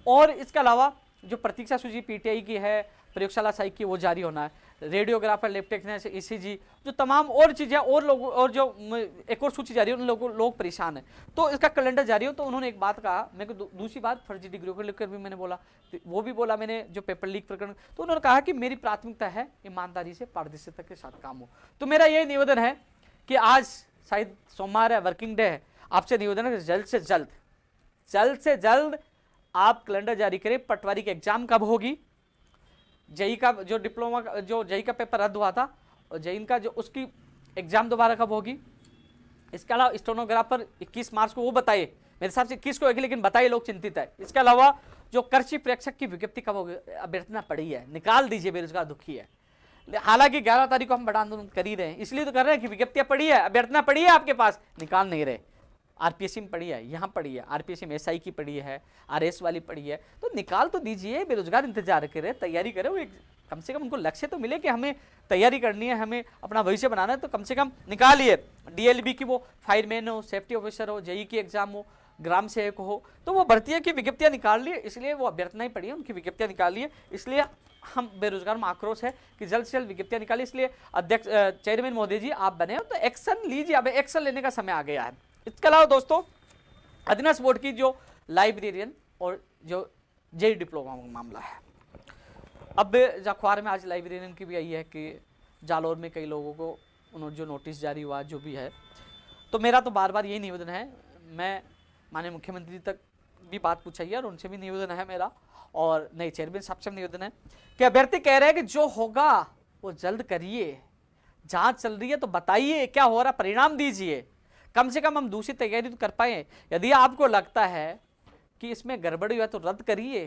और इसके अलावा जो प्रतीक्षा सूची पीटीआई की है, प्रयोगशाला सहायक की, वो जारी होना है। रेडियोग्राफर, लैब टेक्नीशियन, ईसीजी, जो तमाम और चीज़ें और लोग, और जो एक और सूची जारी है, उन लोग परेशान हैं। तो इसका कैलेंडर जारी हो। तो उन्होंने एक बात कहा, मेरे को दूसरी बात फर्जी डिग्रियों को लेकर भी मैंने बोला, वो भी बोला मैंने, जो पेपर लीक प्रकरण, तो उन्होंने कहा कि मेरी प्राथमिकता है ईमानदारी से, पारदर्शिता के साथ काम हो। तो मेरा यही निवेदन है कि आज शायद सोमवार है, वर्किंग डे है, आपसे निवेदन है कि जल्द से जल्द आप कैलेंडर जारी करें। पटवारी की एग्जाम कब होगी, जेई का जो डिप्लोमा, जो जेई का पेपर रद्द हुआ था, और जेई का जो उसकी एग्जाम दोबारा कब होगी। इसके अलावा स्टेनोग्राफर 21 मार्च को, वो बताइए, मेरे हिसाब से 21 को होगी, लेकिन बताइए, लोग चिंतित है। इसके अलावा जो कृषि प्रेक्षक की विज्ञप्ति कब होगी, अभ्यर्थना पड़ी है, निकाल दीजिए, बेरोजगार दुखी है। हालांकि 11 तारीख को हम बड़ा आंदोलन कर ही रहे हैं, इसलिए तो कर रहे हैं कि विज्ञप्तियां पड़ी है, अभ्यर्थना पड़ी है आपके पास, निकाल नहीं रहे। आरपीएससी में पड़ी है, यहाँ पड़ी है, आरपीएससी में एसआई की पड़ी है, आरएस वाली पड़ी है, तो निकाल तो दीजिए। बेरोजगार इंतजार करे, तैयारी करे, वो कम से कम उनको लक्ष्य तो मिले कि हमें तैयारी करनी है, हमें अपना भविष्य बनाना है, तो कम से कम निकालिए। डीएलबी की वो फायरमैन हो, सेफ्टी ऑफिसर हो, जेई की एग्जाम हो, ग्राम सेवक हो, तो वो भर्तियों की विज्ञप्तियां निकाल लिए, इसलिए वो अभ्यर्थना ही पड़ी है, उनकी विज्ञप्तियां निकाल लिए। इसलिए हम बेरोजगार में आक्रोश है कि जल्द से जल्द विज्ञप्तियां निकाली। इसलिए अध्यक्ष चेयरमैन महोदय जी, आप बने हो तो एक्शन लीजिए, अब एक्शन लेने का समय आ गया है। इसके अलावा दोस्तों, अधीनस्थ बोर्ड की जो लाइब्रेरियन और जो जेई डिप्लोमा का मामला है, अब अखबार में आज लाइब्रेरियन की भी आई है कि जालौर में कई लोगों को उन्होंने जो नोटिस जारी हुआ, जो भी है, तो मेरा तो बार बार यही निवेदन है, मैं माननीय मुख्यमंत्री तक भी बात पूछाई और उनसे भी निवेदन है मेरा, और नए चेयरमैन साहब से निवेदन है कि अभ्यर्थी कह रहे हैं कि जो होगा वो जल्द करिए, जांच चल रही है तो बताइए क्या हो रहा, परिणाम दीजिए, कम से कम हम दूसरी तैयारी तो कर पाए। यदि आपको लगता है कि इसमें गड़बड़ी हुआ तो रद्द करिए,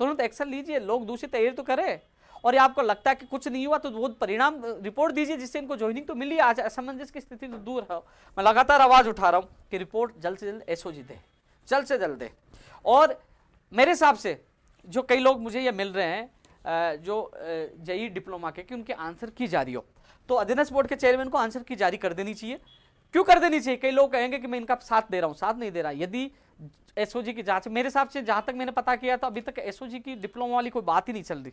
तुरंत एक्शन लीजिए, लोग दूसरी तैयारी तो करें। और ये आपको लगता है कि कुछ नहीं हुआ तो वो परिणाम रिपोर्ट दीजिए, जिससे इनको ज्वाइनिंग तो मिली, आज असमंजस की स्थिति तो दूर है। मैं लगातार आवाज उठा रहा हूँ कि रिपोर्ट जल्द से जल्द एसओजी दे, जल्द से जल्द दे। और मेरे हिसाब से जो कई लोग मुझे ये मिल रहे हैं जो जेई डिप्लोमा के, कि उनके आंसर की जारी हो, तो अधीनस्थ बोर्ड के चेयरमैन को आंसर की जारी कर देनी चाहिए। क्यों कर देनी चाहिए? कई लोग कहेंगे कि मैं इनका साथ दे रहा हूं, साथ नहीं दे रहा। यदि एसओजी की जांच, मेरे हिसाब से जहां तक मैंने पता किया तो अभी तक एसओजी की डिप्लोमा वाली कोई बात ही नहीं चल रही,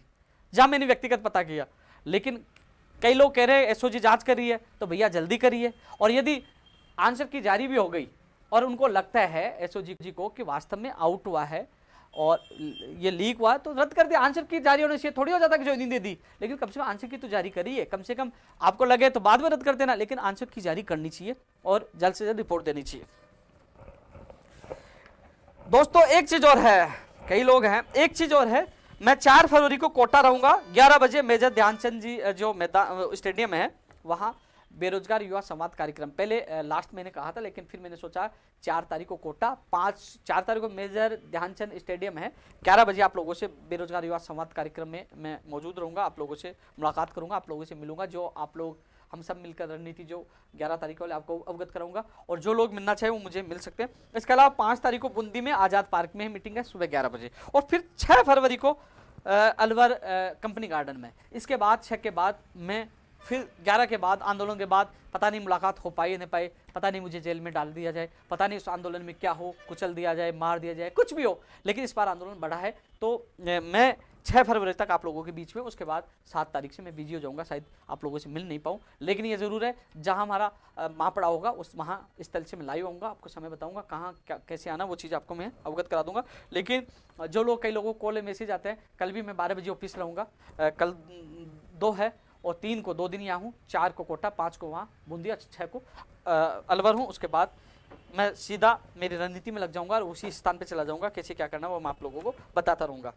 जहां मैंने व्यक्तिगत पता किया। लेकिन कई लोग कह रहे हैं एसओजी जांच कर रही है, तो भैया जल्दी करिए। और यदि आंसर की जारी भी हो गई और उनको लगता है एसओजी को कि वास्तव में आउट हुआ है, और ये लीक हुआ तो रद्द कर दिया। आंसर की जारी होने से थोड़ी हो जाता कि ज्वाइनिंग दे दी, लेकिन कम से कम आंसर की तो जारी करी है। कम से कम आपको लगे तो बाद में रद्द कर देना, लेकिन आंसर की जारी करनी चाहिए और जल्द से जल्द रिपोर्ट देनी चाहिए। दोस्तों एक चीज और है, कई लोग हैं, एक चीज और है, मैं 4 फरवरी को कोटा रहूंगा 11 बजे मेजर ध्यानचंद जी जो मैदान स्टेडियम है वहां बेरोजगार युवा संवाद कार्यक्रम। पहले लास्ट मैंने कहा था, लेकिन फिर मैंने सोचा 4 तारीख को कोटा, 4 तारीख को मेजर ध्यानचंद स्टेडियम है, 11 बजे आप लोगों से बेरोजगार युवा संवाद कार्यक्रम में मैं मौजूद रहूंगा, आप लोगों से मुलाकात करूंगा, आप लोगों से मिलूंगा, जो आप लोग हम सब मिलकर रणनीति जो 11 तारीख वाले आपको अवगत कराऊंगा, और जो लोग मिलना चाहे वो मुझे मिल सकते हैं। इसके अलावा 5 तारीख को बूंदी में आज़ाद पार्क में मीटिंग है सुबह 11 बजे, और फिर 6 फरवरी को अलवर कंपनी गार्डन में। इसके बाद 6 के बाद मैं फिर 11 के बाद आंदोलन के बाद पता नहीं मुलाकात हो पाई नहीं पाई, पता नहीं मुझे जेल में डाल दिया जाए, पता नहीं उस आंदोलन में क्या हो, कुचल दिया जाए, मार दिया जाए, कुछ भी हो, लेकिन इस बार आंदोलन बढ़ा है। तो मैं 6 फरवरी तक आप लोगों के बीच में, उसके बाद 7 तारीख से मैं बिजी हो जाऊंगा, शायद आप लोगों से मिल नहीं पाऊँ, लेकिन ये ज़रूर है जहाँ हमारा माँ पड़ा होगा उस वहाँ स्थल से मैं लाइव आऊँगा, आपको समय बताऊँगा कहाँ क्या कैसे आना, वो चीज़ आपको मैं अवगत करा दूँगा। लेकिन जो लोग, कई लोगों को कॉल मैसेज आते हैं, कल भी मैं 12 बजे ऑफिस रहूँगा, कल 2 है और 3 को 2 दिन यहाँ हूँ, 4 को कोटा, 5 को वहाँ बूंदी, 6 को अलवर हूँ। उसके बाद मैं सीधा मेरी रणनीति में लग जाऊँगा और उसी स्थान पे चला जाऊँगा, कैसे क्या करना वो मैं आप लोगों को बताता रहूँगा।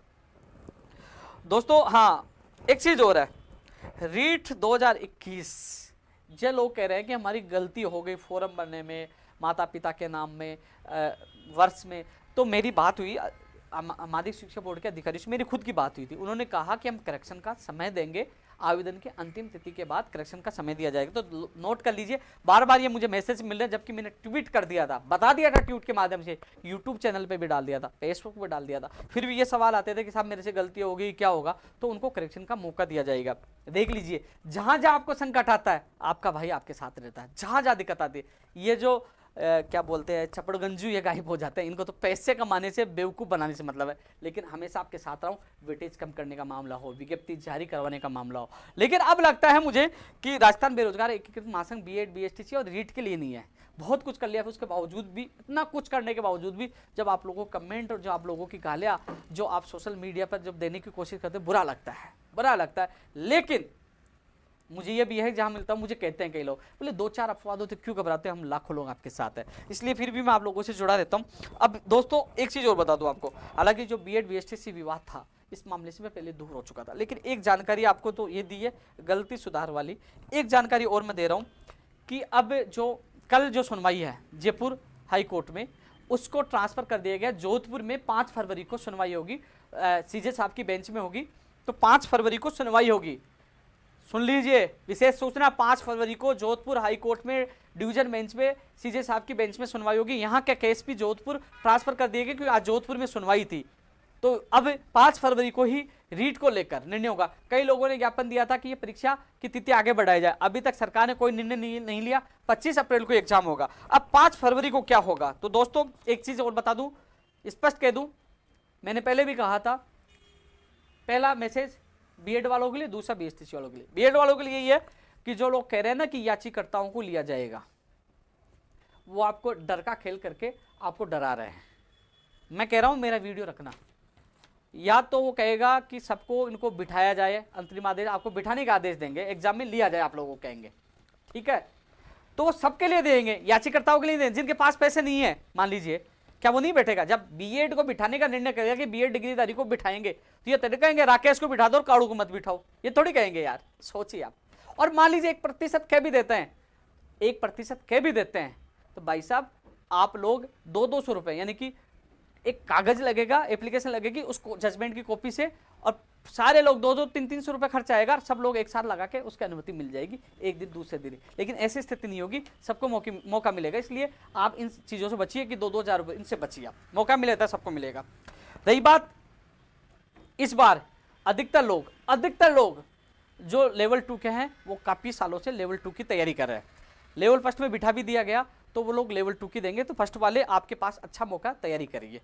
दोस्तों हाँ एक चीज़ और है, रीट 2021 जो लोग कह रहे हैं कि हमारी गलती हो गई फॉर्म भरने में, माता पिता के नाम में, वर्ष में, तो मेरी बात हुई माध्यमिक शिक्षा बोर्ड के अधिकारी से, मेरी खुद की बात हुई थी, उन्होंने कहा कि हम करेक्शन का समय देंगे, आवेदन के अंतिम तिथि के बाद करेक्शन का समय दिया जाएगा। तो नोट कर लीजिए, बार बार ये मुझे मैसेज मिल रहे हैं, जबकि मैंने ट्वीट कर दिया था, बता दिया था ट्वीट के माध्यम से, यूट्यूब चैनल पे भी डाल दिया था, फेसबुक पे डाल दिया था, फिर भी ये सवाल आते थे कि साहब मेरे से गलती हो गई, क्या होगा, तो उनको करेक्शन का मौका दिया जाएगा। देख लीजिए, जहां जहां आपको संकट आता है आपका भाई आपके साथ रहता है, जहां जहां दिक्कत आती है, ये जो क्या बोलते हैं चपड़गंजू, ये गायब हो जाते हैं, इनको तो पैसे कमाने से, बेवकूफ़ बनाने से मतलब है, लेकिन हमेशा आपके साथ रहूं, वेटेज कम करने का मामला हो, विज्ञप्ति जारी करवाने का मामला हो। लेकिन अब लगता है मुझे कि राजस्थान बेरोजगार एकीकृत महासंघ बीएड बीएसटीसी और रीट के लिए नहीं है, बहुत कुछ कर लिया, फिर उसके बावजूद भी, इतना कुछ करने के बावजूद भी, जब आप लोगों को कमेंट और जो आप लोगों की गालियाँ जो आप सोशल मीडिया पर जब देने की कोशिश करते हैं, बुरा लगता है, बुरा लगता है। लेकिन मुझे ये भी है, जहां मिलता हूं मुझे कहते हैं कई लोग, बोले 2-4 अपवादों तो क्यों घबराते हैं, हम लाखों लोग आपके साथ हैं, इसलिए फिर भी मैं आप लोगों से जुड़ा रहता हूं। अब दोस्तों एक चीज़ और बता दूं आपको, हालांकि जो बीएड बीएसटीसी विवाद था, इस मामले से मैं पहले दूर हो चुका था, लेकिन एक जानकारी आपको तो ये दी है गलती सुधार वाली, एक जानकारी और मैं दे रहा हूँ कि अब जो कल जो सुनवाई है जयपुर हाई कोर्ट में, उसको ट्रांसफर कर दिया गया जोधपुर में। 5 फरवरी को सुनवाई होगी, सीजे साहब की बेंच में होगी, तो 5 फरवरी को सुनवाई होगी। सुन लीजिए, विशेष सूचना, 5 फरवरी को जोधपुर हाई कोर्ट में डिवीजन बेंच में सीजे साहब की बेंच में सुनवाई होगी। यहाँ का केस भी जोधपुर ट्रांसफर कर दिए गए, क्योंकि आज जोधपुर में सुनवाई थी, तो अब 5 फरवरी को ही रीट को लेकर निर्णय होगा। कई लोगों ने ज्ञापन दिया था कि ये परीक्षा की तिथि आगे बढ़ाई जाए, अभी तक सरकार ने कोई निर्णय नहीं लिया। 25 अप्रैल को एग्जाम होगा, अब 5 फरवरी को क्या होगा। तो दोस्तों एक चीज और बता दूं, स्पष्ट कह दूं, मैंने पहले भी कहा था, पहला मैसेज बीएड वालों के लिए, दूसरा बीएसटीसी वालों के लिए। बीएड वालों के लिए ये है कि जो लोग कह रहे हैं ना कि याचिकाकर्ताओं को लिया जाएगा, वो आपको डर का खेल करके आपको डरा रहे हैं। मैं कह रहा हूं मेरा वीडियो रखना, या तो वो कहेगा कि सबको इनको बिठाया जाए, अंतरिम आदेश आपको बिठाने का आदेश देंगे, एग्जाम में लिया जाए आप लोगों को कहेंगे, ठीक है, तो वो सबके लिए देंगे, याचिकाकर्ताओं के लिए देंगे। जिनके पास पैसे नहीं है, मान लीजिए, क्या वो नहीं बैठेगा? जब बीएड को बिठाने का निर्णय करेगा कि बीएड डिग्रीधारी को बिठाएंगे, तो ये तरीके कहेंगे राकेश को बिठा दो और काड़ू को मत बिठाओ, ये थोड़ी कहेंगे यार, सोचिए आप। और मान लीजिए 1% कह भी देते हैं, 1% कह भी देते हैं, तो भाई साहब आप लोग 200-200 रुपए, यानी कि एक कागज लगेगा, एप्लीकेशन लगेगी, उसको जजमेंट की कॉपी से, और सारे लोग 200-300 रुपए खर्च आएगा, सब लोग एक साथ लगा के उसकी अनुमति मिल जाएगी, एक दिन दूसरे दिन। लेकिन ऐसी स्थिति नहीं होगी, सबको मौका मिलेगा, इसलिए आप इन चीज़ों से बचिए कि 2-2 हज़ार रुपये इनसे बचिए, आप मौका मिलेगा सबको मिलेगा। रही बात इस बार, अधिकतर लोग जो लेवल 2 के हैं वो काफ़ी सालों से लेवल 2 की तैयारी कर रहे हैं। लेवल फर्स्ट में बिठा भी दिया गया, तो वो लोग लेवल 2 की देंगे, तो फर्स्ट वाले आपके पास अच्छा मौका, तैयारी करिए।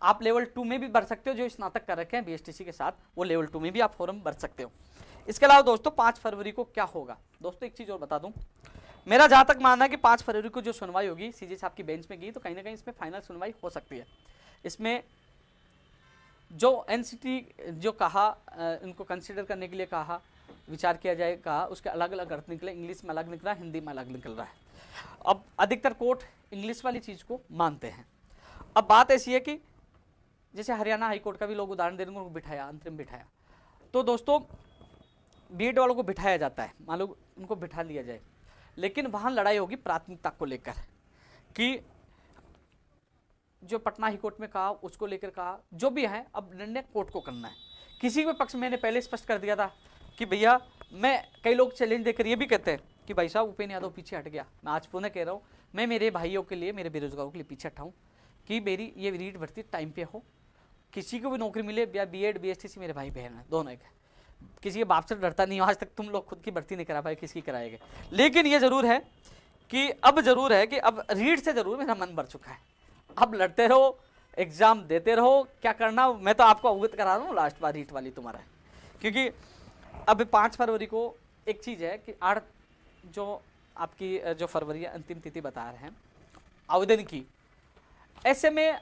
आप लेवल 2 में भी भर सकते हो, जो स्नातक कर रखे हैं बीएसटीसी के साथ, वो लेवल 2 में भी आप फॉर्म भर सकते हो। इसके अलावा दोस्तों 5 फरवरी को क्या होगा, दोस्तों एक चीज़ और बता दूं, मेरा जहाँ तक मानना है कि 5 फरवरी को जो सुनवाई होगी सीजे साहब की बेंच में गई, तो कहीं ना कहीं इसमें फाइनल सुनवाई हो सकती है। इसमें जो एनसीटी जो कहा, इनको कंसिडर करने के लिए कहा, विचार किया जाए कहा, उसके अलग अलग अर्थ निकले, इंग्लिश में अलग निकल रहा है, हिंदी में अलग निकल रहा है। अब अधिकतर कोर्ट इंग्लिश वाली चीज़ को मानते हैं। अब बात ऐसी है कि जैसे हरियाणा हाईकोर्ट का भी लोग उदाहरण दे रहे हैं, उनको बिठाया, अंतरिम बिठाया, तो दोस्तों बीएड वालों को बिठाया जाता है, मान लो उनको बिठा लिया जाए, लेकिन वहाँ लड़ाई होगी प्राथमिकता को लेकर कि जो पटना हाईकोर्ट में कहा उसको लेकर कहा, जो भी है अब निर्णय कोर्ट को करना है। किसी भी पक्ष मैंने पहले स्पष्ट कर दिया था कि भैया, मैं कई लोग चैलेंज देकर ये भी कहते हैं कि भाई साहब उपेंद्र यादव पीछे हट गया। मैं आज पुनः कह रहा हूँ, मैं मेरे भाइयों के लिए, मेरे बेरोजगारों के लिए पीछे हटाऊँ कि मेरी ये रीट भर्ती टाइम पे हो, किसी को भी नौकरी मिले, या बीएड बीएसटीसी मेरे भाई बहन है दोनों एक, किसी के बाप से डरता नहीं, आज तक तुम लोग खुद की भर्ती नहीं करा पाए, किसकी कराएंगे। लेकिन ये जरूर है कि अब जरूर है कि अब रीट से जरूर मेरा मन भर चुका है, अब लड़ते रहो, एग्जाम देते रहो, क्या करना मैं तो आपको अवगत करा रहा हूँ लास्ट बार रीट वाली तुम्हारा है। क्योंकि अब 5 फरवरी को एक चीज़ है कि 8 जो आपकी जो फरवरी अंतिम तिथि बता रहे हैं आवेदन की, ऐसे में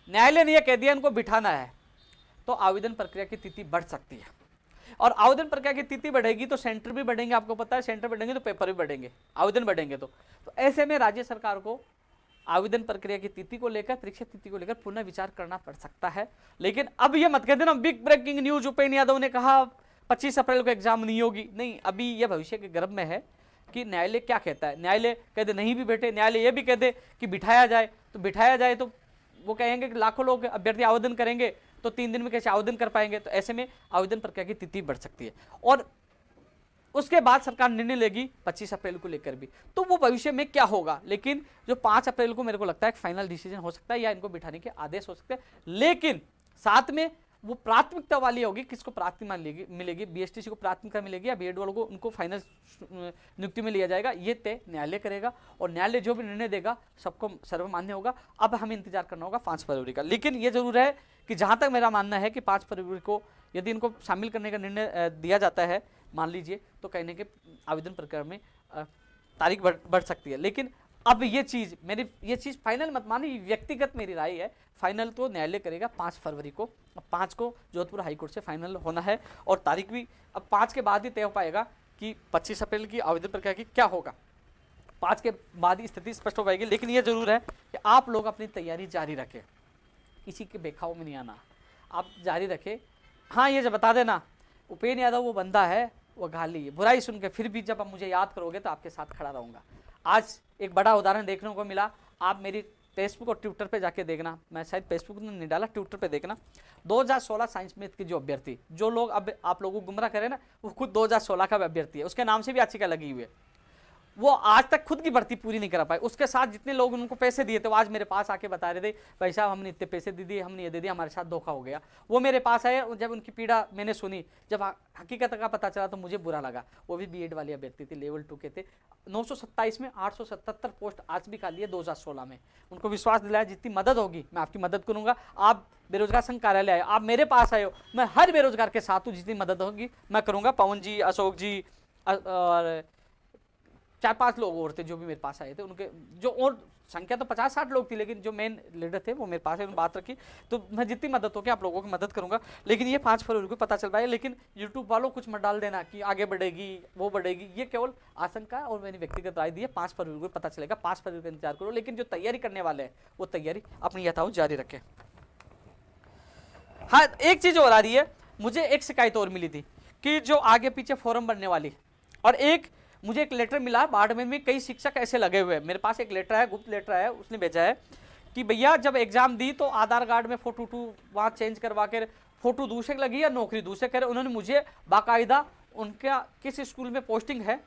न्यायालय ने यह कह दिया इनको बिठाना है, तो आवेदन प्रक्रिया की तिथि बढ़ सकती है। और आवेदन प्रक्रिया की तिथि बढ़ेगी तो सेंटर भी बढ़ेंगे, आपको पता है सेंटर बढ़ेंगे तो पेपर भी बढ़ेंगे, आवेदन बढ़ेंगे तो ऐसे में राज्य सरकार को आवेदन प्रक्रिया की तिथि को लेकर, परीक्षा तिथि को लेकर पुनः विचार करना पड़ सकता है। लेकिन अब ये मत कह देना big breaking news, Upendra Yadav ने कहा 25 अप्रैल को एग्जाम नहीं होगी, नहीं, अभी यह भविष्य के गर्भ में है कि न्यायालय क्या कहता है। न्यायालय कह दे नहीं भी बैठे, न्यायालय यह भी कह दे कि बिठाया जाए, तो बिठाया जाए तो वो कहेंगे कि लाखों लोग अभ्यर्थी आवेदन करेंगे तो 3 दिन में कैसे आवेदन कर पाएंगे, तो ऐसे में आवेदन प्रक्रिया की तिथि बढ़ सकती है। और उसके बाद सरकार निर्णय लेगी 25 अप्रैल को लेकर भी, तो वो भविष्य में क्या होगा। लेकिन जो 5 अप्रैल को मेरे को लगता है फाइनल डिसीजन हो सकता है या इनको बिठाने के आदेश हो सकते हैं, लेकिन साथ में वो प्राथमिकता वाली होगी, किसको प्राथमिकता मिलेगी, बीएसटीसी को प्राथमिकता मिलेगी या बीएड वालों को उनको फाइनल नियुक्ति में लिया जाएगा, ये तय न्यायालय करेगा। और न्यायालय जो भी निर्णय देगा सबको सर्वमान्य होगा। अब हमें इंतजार करना होगा 5 फरवरी का। लेकिन ये जरूर है कि जहां तक मेरा मानना है कि 5 फरवरी को यदि इनको शामिल करने का निर्णय दिया जाता है, मान लीजिए, तो कहने के आवेदन प्रक्रिया में तारीख बढ़ सकती है। लेकिन अब ये चीज़ फाइनल मत मानिए, व्यक्तिगत मेरी राय है, फाइनल तो न्यायालय करेगा 5 फरवरी को। अब 5 को जोधपुर हाईकोर्ट से फाइनल होना है और तारीख भी अब 5 के बाद ही तय हो पाएगा कि 25 अप्रैल की आवेदन प्रक्रिया की क्या होगा। 5 के बाद ही स्थिति स्पष्ट हो पाएगी। लेकिन ये जरूर है कि आप लोग अपनी तैयारी जारी रखें, किसी के बेखाओं में नहीं आना, आप जारी रखें। हाँ, ये जब बता देना उपेंद्र यादव वो बंदा है, वो गाली बुराई सुन के फिर भी जब आप मुझे याद करोगे तो आपके साथ खड़ा रहूँगा। आज एक बड़ा उदाहरण देखने को मिला, आप मेरी फेसबुक और ट्विटर पे जाके देखना, मैं शायद फेसबुक में नहीं डाला, ट्विटर पे देखना। 2016 साइंस मैथ के जो अभ्यर्थी, जो लोग अब आप लोगों को गुमराह करें ना, वो खुद 2016 का अभ्यर्थी है, उसके नाम से भी याचिका लगी हुई है। वो आज तक खुद की भर्ती पूरी नहीं करा पाए, उसके साथ जितने लोग उनको पैसे दिए थे वो आज मेरे पास आके बता रहे थे भाई साहब हमने इतने पैसे दे दिए, हमने ये दे दिया, हमारे साथ धोखा हो गया। वो मेरे पास आए, जब उनकी पीड़ा मैंने सुनी, जब हकीकत का पता चला तो मुझे बुरा लगा। वो भी बीएड वाले अभ्यर्थी थे, लेवल 2 के थे। 927 में 877 पोस्ट आज भी खाली है 2016 में। उनको विश्वास दिलाया जितनी मदद होगी मैं आपकी मदद करूंगा। आप बेरोजगार संघ कार्यालय आए, आप मेरे पास आए हो, मैं हर बेरोजगार के साथ हूँ, जितनी मदद होगी मैं करूंगा। पवन जी, अशोक जी और 4-5 लोग और थे जो भी मेरे पास आए थे, उनके जो और संख्या तो 50-60 लोग थी, लेकिन जो मेन लीडर थे वो मेरे पास है, उन्होंने बात रखी, तो मैं जितनी मदद होगी आप लोगों की मदद करूंगा। लेकिन ये 5 फरवरी को पता चल पाएगा। लेकिन यूट्यूब वालों कुछ मत डाल देना कि आगे बढ़ेगी वो बढ़ेगी, ये केवल आशंका है और मैंने व्यक्तिगत राय दी है। 5 फरवरी को पता चलेगा, 5 फरवरी का इंतजार करो। लेकिन जो तैयारी करने वाले हैं वो तैयारी अपनी यथावत जारी रखें। हाँ, एक चीज और आ रही है, मुझे एक शिकायत और मिली थी कि जो आगे पीछे फॉर्म बनने वाली, और एक मुझे एक लेटर मिला बाड़मेर में, कई शिक्षक ऐसे लगे हुए हैं। मेरे पास एक लेटर है, गुप्त लेटर है, उसने भेजा है कि भैया जब एग्जाम दी तो आधार कार्ड में फोटो वहाँ चेंज करवा कर फोटो दूसरे लगी या नौकरी दूसरे करे। उन्होंने मुझे बाकायदा उनका किस स्कूल में पोस्टिंग है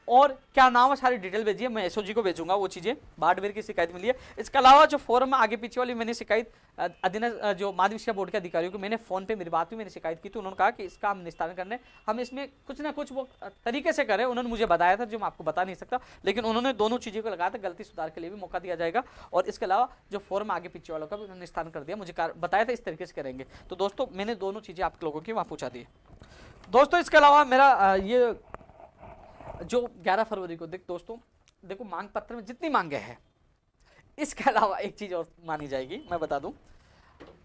और क्या नाम है सारी डिटेल भेजी है, मैं एसओजी को भेजूंगा वो चीज़ें। बाड़मेर की शिकायत मिली है। इसके अलावा जो फॉर्म में आगे पीछे वाली मैंने शिकायत अधीन जो माध्यमिक शिक्षा बोर्ड के अधिकारियों को मैंने फोन पे मेरी बात हुई, मैंने शिकायत की, तो उन्होंने कहा कि इसका हम निस्तारण करने, हम इसमें कुछ ना कुछ वो तरीके से करें। उन्होंने मुझे बताया था जो मैं आपको बता नहीं सकता, लेकिन उन्होंने दोनों चीज़ों को लगाया था, गलती सुधार के लिए भी मौका दिया जाएगा। और इसके अलावा जो फॉर्म आगे पीछे वालों का भी उन्होंने निस्तारण कर दिया, मुझे बताया था इस तरीके से करेंगे। तो दोस्तों मैंने दोनों चीज़ें आप लोगों की वहाँ पूछा दी। दोस्तों इसके अलावा मेरा ये जो 11 फरवरी को दोस्तों देखो मांग पत्र में जितनी मांगे हैं, इसके अलावा एक चीज और मानी जाएगी, मैं बता दूं,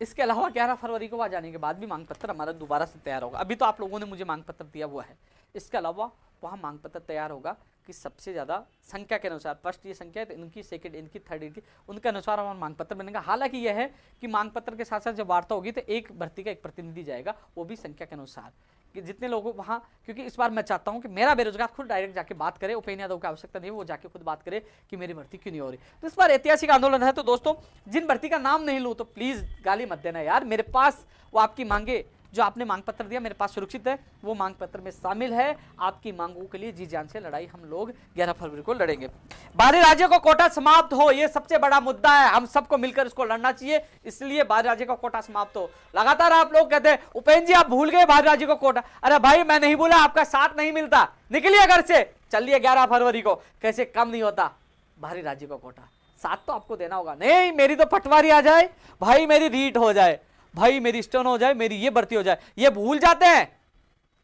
इसके अलावा 11 फरवरी को आ जाने के बाद भी मांग पत्र हमारा दोबारा से तैयार होगा। अभी तो आप लोगों ने मुझे मांग पत्र दिया हुआ है, इसके अलावा वहाँ मांग पत्र तैयार होगा कि सबसे ज़्यादा संख्या के अनुसार, फर्स्ट ये संख्या है तो इनकी, सेकंड इनकी, थर्ड इनकी, उनके अनुसार हमारा मांग पत्र बनेगा। हालांकि यह है कि मांग पत्र के साथ साथ जब वार्ता होगी तो एक भर्ती का एक प्रतिनिधि जाएगा, वो भी संख्या के अनुसार कि जितने लोगों वहाँ, क्योंकि इस बार मैं चाहता हूँ कि मेरा बेरोजगार खुद डायरेक्ट जाके बात करे, उपेन्द्र यादव की आवश्यकता नहीं है, वो जाके खुद बात करे कि मेरी भर्ती क्यों नहीं हो रही। तो इस बार ऐतिहासिक आंदोलन है। तो दोस्तों, जिन भर्ती का नाम नहीं लूँ तो प्लीज गाली मत देना यार, मेरे पास वो आपकी मांगे जो आपने मांग पत्र दिया मेरे पास सुरक्षित है, वो मांग पत्र में शामिल है। आपकी मांगों के लिए जी जान से लड़ाई हम लोग 11 फरवरी को लड़ेंगे। बाहरी राज्यों का कोटा समाप्त हो, ये सबसे बड़ा मुद्दा है, हम सबको मिलकर इसको लड़ना चाहिए, इसलिए बाहरी राज्य का कोटा समाप्त हो। लगातार आप लोग कहते हैं उपेन्द्र जी आप भूल गए बाहरी राज्य को कोटा। अरे भाई मैं नहीं भूला, आपका साथ नहीं मिलता, निकलिए घर से, चलिए 11 फरवरी को। कैसे कम नहीं होता बाहरी राज्य का कोटा, साथ तो आपको देना होगा। नहीं मेरी तो पटवारी आ जाए भाई, मेरी रीट हो जाए भाई, मेरी स्टोन हो जाए, मेरी ये भर्ती हो जाए, ये भूल जाते हैं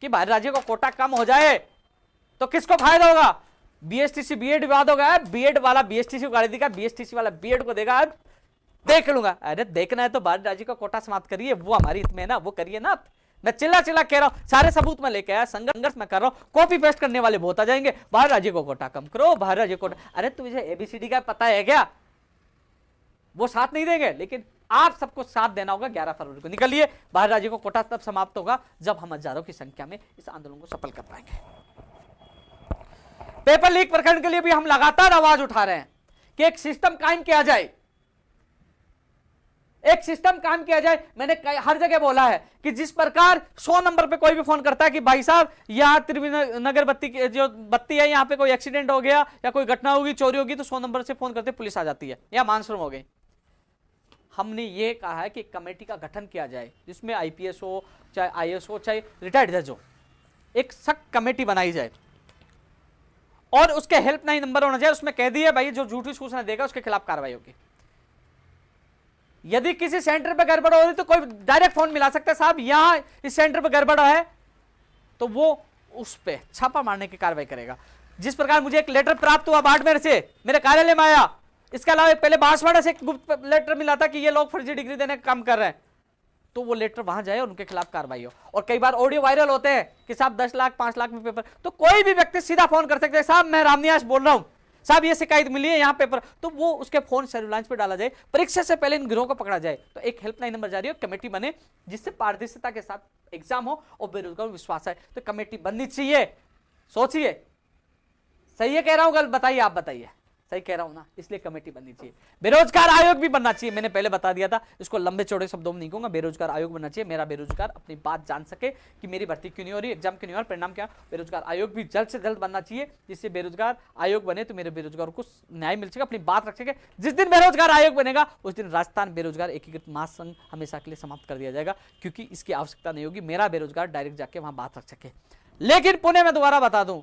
कि बाहरी राज्य का कोटा कम हो जाए तो किसको फायदा होगा। बीएसटीसी बीएड विवाद हो गया, बीएड वाला बीएसटीसी को गाली देगा, बीएसटीसी वाला बीएड को देगा, देख लूंगा। अरे देखना है तो बाहरी राज्य का कोटा समाप्त करिए, वो हमारी हित में है ना, वो करिए ना। मैं चिल्ला चिल्ला कह रहा हूं, सारे सबूत में लेके आया, संघर्ष में कर रहा हूं, कॉपी पेस्ट करने वाले बहुत आ जाएंगे, बाहरी राज्य को कोटा कम करो, बाहरी राज्य कोटा। अरे तुझे एबीसीडी का पता है क्या, वो साथ नहीं देंगे, लेकिन आप सबको साथ देना होगा। 11 फरवरी को निकलिए, बाहर राज्य को कोटा तब समाप्त होगा जब हम हजारों की संख्या में इस आंदोलन को सफल कर पाएंगे। पेपर लीक प्रकरण के लिए भी हम लगातार आवाज उठा रहे हैं कि एक सिस्टम कायम किया जाए, एक सिस्टम कायम किया जाए। मैंने हर जगह बोला है कि जिस प्रकार 100 नंबर पे कोई भी फोन करता है कि भाई साहब यहाँ त्रिवेणीनगर बत्ती जो बत्ती है यहाँ पे कोई एक्सीडेंट हो गया या कोई घटना होगी, चोरी होगी, तो 100 नंबर से फोन करते पुलिस आ जाती है या मानसून हो गई। हमने ये कहा है कि कमेटी का गठन किया जाए जिसमें आईपीएस हो, चाहे आईएएस हो, चाहे रिटायर्ड जज हो, एक सख्त कमेटी बनाई जाए और उसके हेल्पलाइन नंबर होना चाहिए, उसमें कह दिए भाई जो झूठी सूचना देगा उसके खिलाफ कार्रवाई होगी। यदि किसी सेंटर पे गड़बड़ हो रही तो कोई डायरेक्ट फोन मिला सकता है, साहब यहां इस सेंटर पे गड़बड़ है, तो वो उस पे छापा मारने की कार्रवाई करेगा। जिस प्रकार मुझे एक लेटर प्राप्त हुआ बाड़मेर से, मेरे कार्यालय में आया, इसके अलावा पहले बांसवाड़ा से एक गुप्त लेटर मिला था कि ये लोग फर्जी डिग्री देने का काम कर रहे हैं, तो वो लेटर वहां जाए और उनके खिलाफ कार्रवाई हो। और कई बार ऑडियो वायरल होते हैं कि साहब 10 लाख 5 लाख में पेपर, तो कोई भी व्यक्ति सीधा फोन कर सकते हैं, साहब मैं रामनिवास बोल रहा हूं, साहब ये शिकायत मिली है यहाँ पेपर, तो वो उसके फोन सर्विलांस पे डाला जाए, परीक्षा से पहले इन गिरोह को पकड़ा जाए। तो एक हेल्पलाइन नंबर जारी हो, कमेटी बने जिससे पारदर्शिता के साथ एग्जाम हो और बेरोजगार विश्वास है, तो कमेटी बननी चाहिए। सोचिए सही है कह रहा हूं गलत बताइए, आप बताइए सही कह रहा हूं ना, इसलिए कमेटी बननी चाहिए। बेरोजगार आयोग भी बनना चाहिए, मैंने पहले बता दिया था, इसको लंबे चौड़े शब्दों में नहीं कहूंगा, बेरोजगार आयोग बनना चाहिए। मेरा बेरोजगार अपनी बात जान सके कि मेरी भर्ती क्यों नहीं हो रही, एग्जाम क्यों नहीं हो रहा, परिणाम क्या। बेरोजगार आयोग भी जल्द से जल्द बनना चाहिए, जिससे बेरोजगार आयोग बने तो मेरे बेरोजगार को न्याय मिल सके, अपनी बात रख सके। जिस दिन बेरोजगार आयोग बनेगा उस दिन राजस्थान बेरोजगार एकीकृत महासंघ हमेशा के लिए समाप्त कर दिया जाएगा, क्योंकि इसकी आवश्यकता नहीं होगी, मेरा बेरोजगार डायरेक्ट जाके वहां बात रख सके। लेकिन पुणे में दोबारा बता दूं,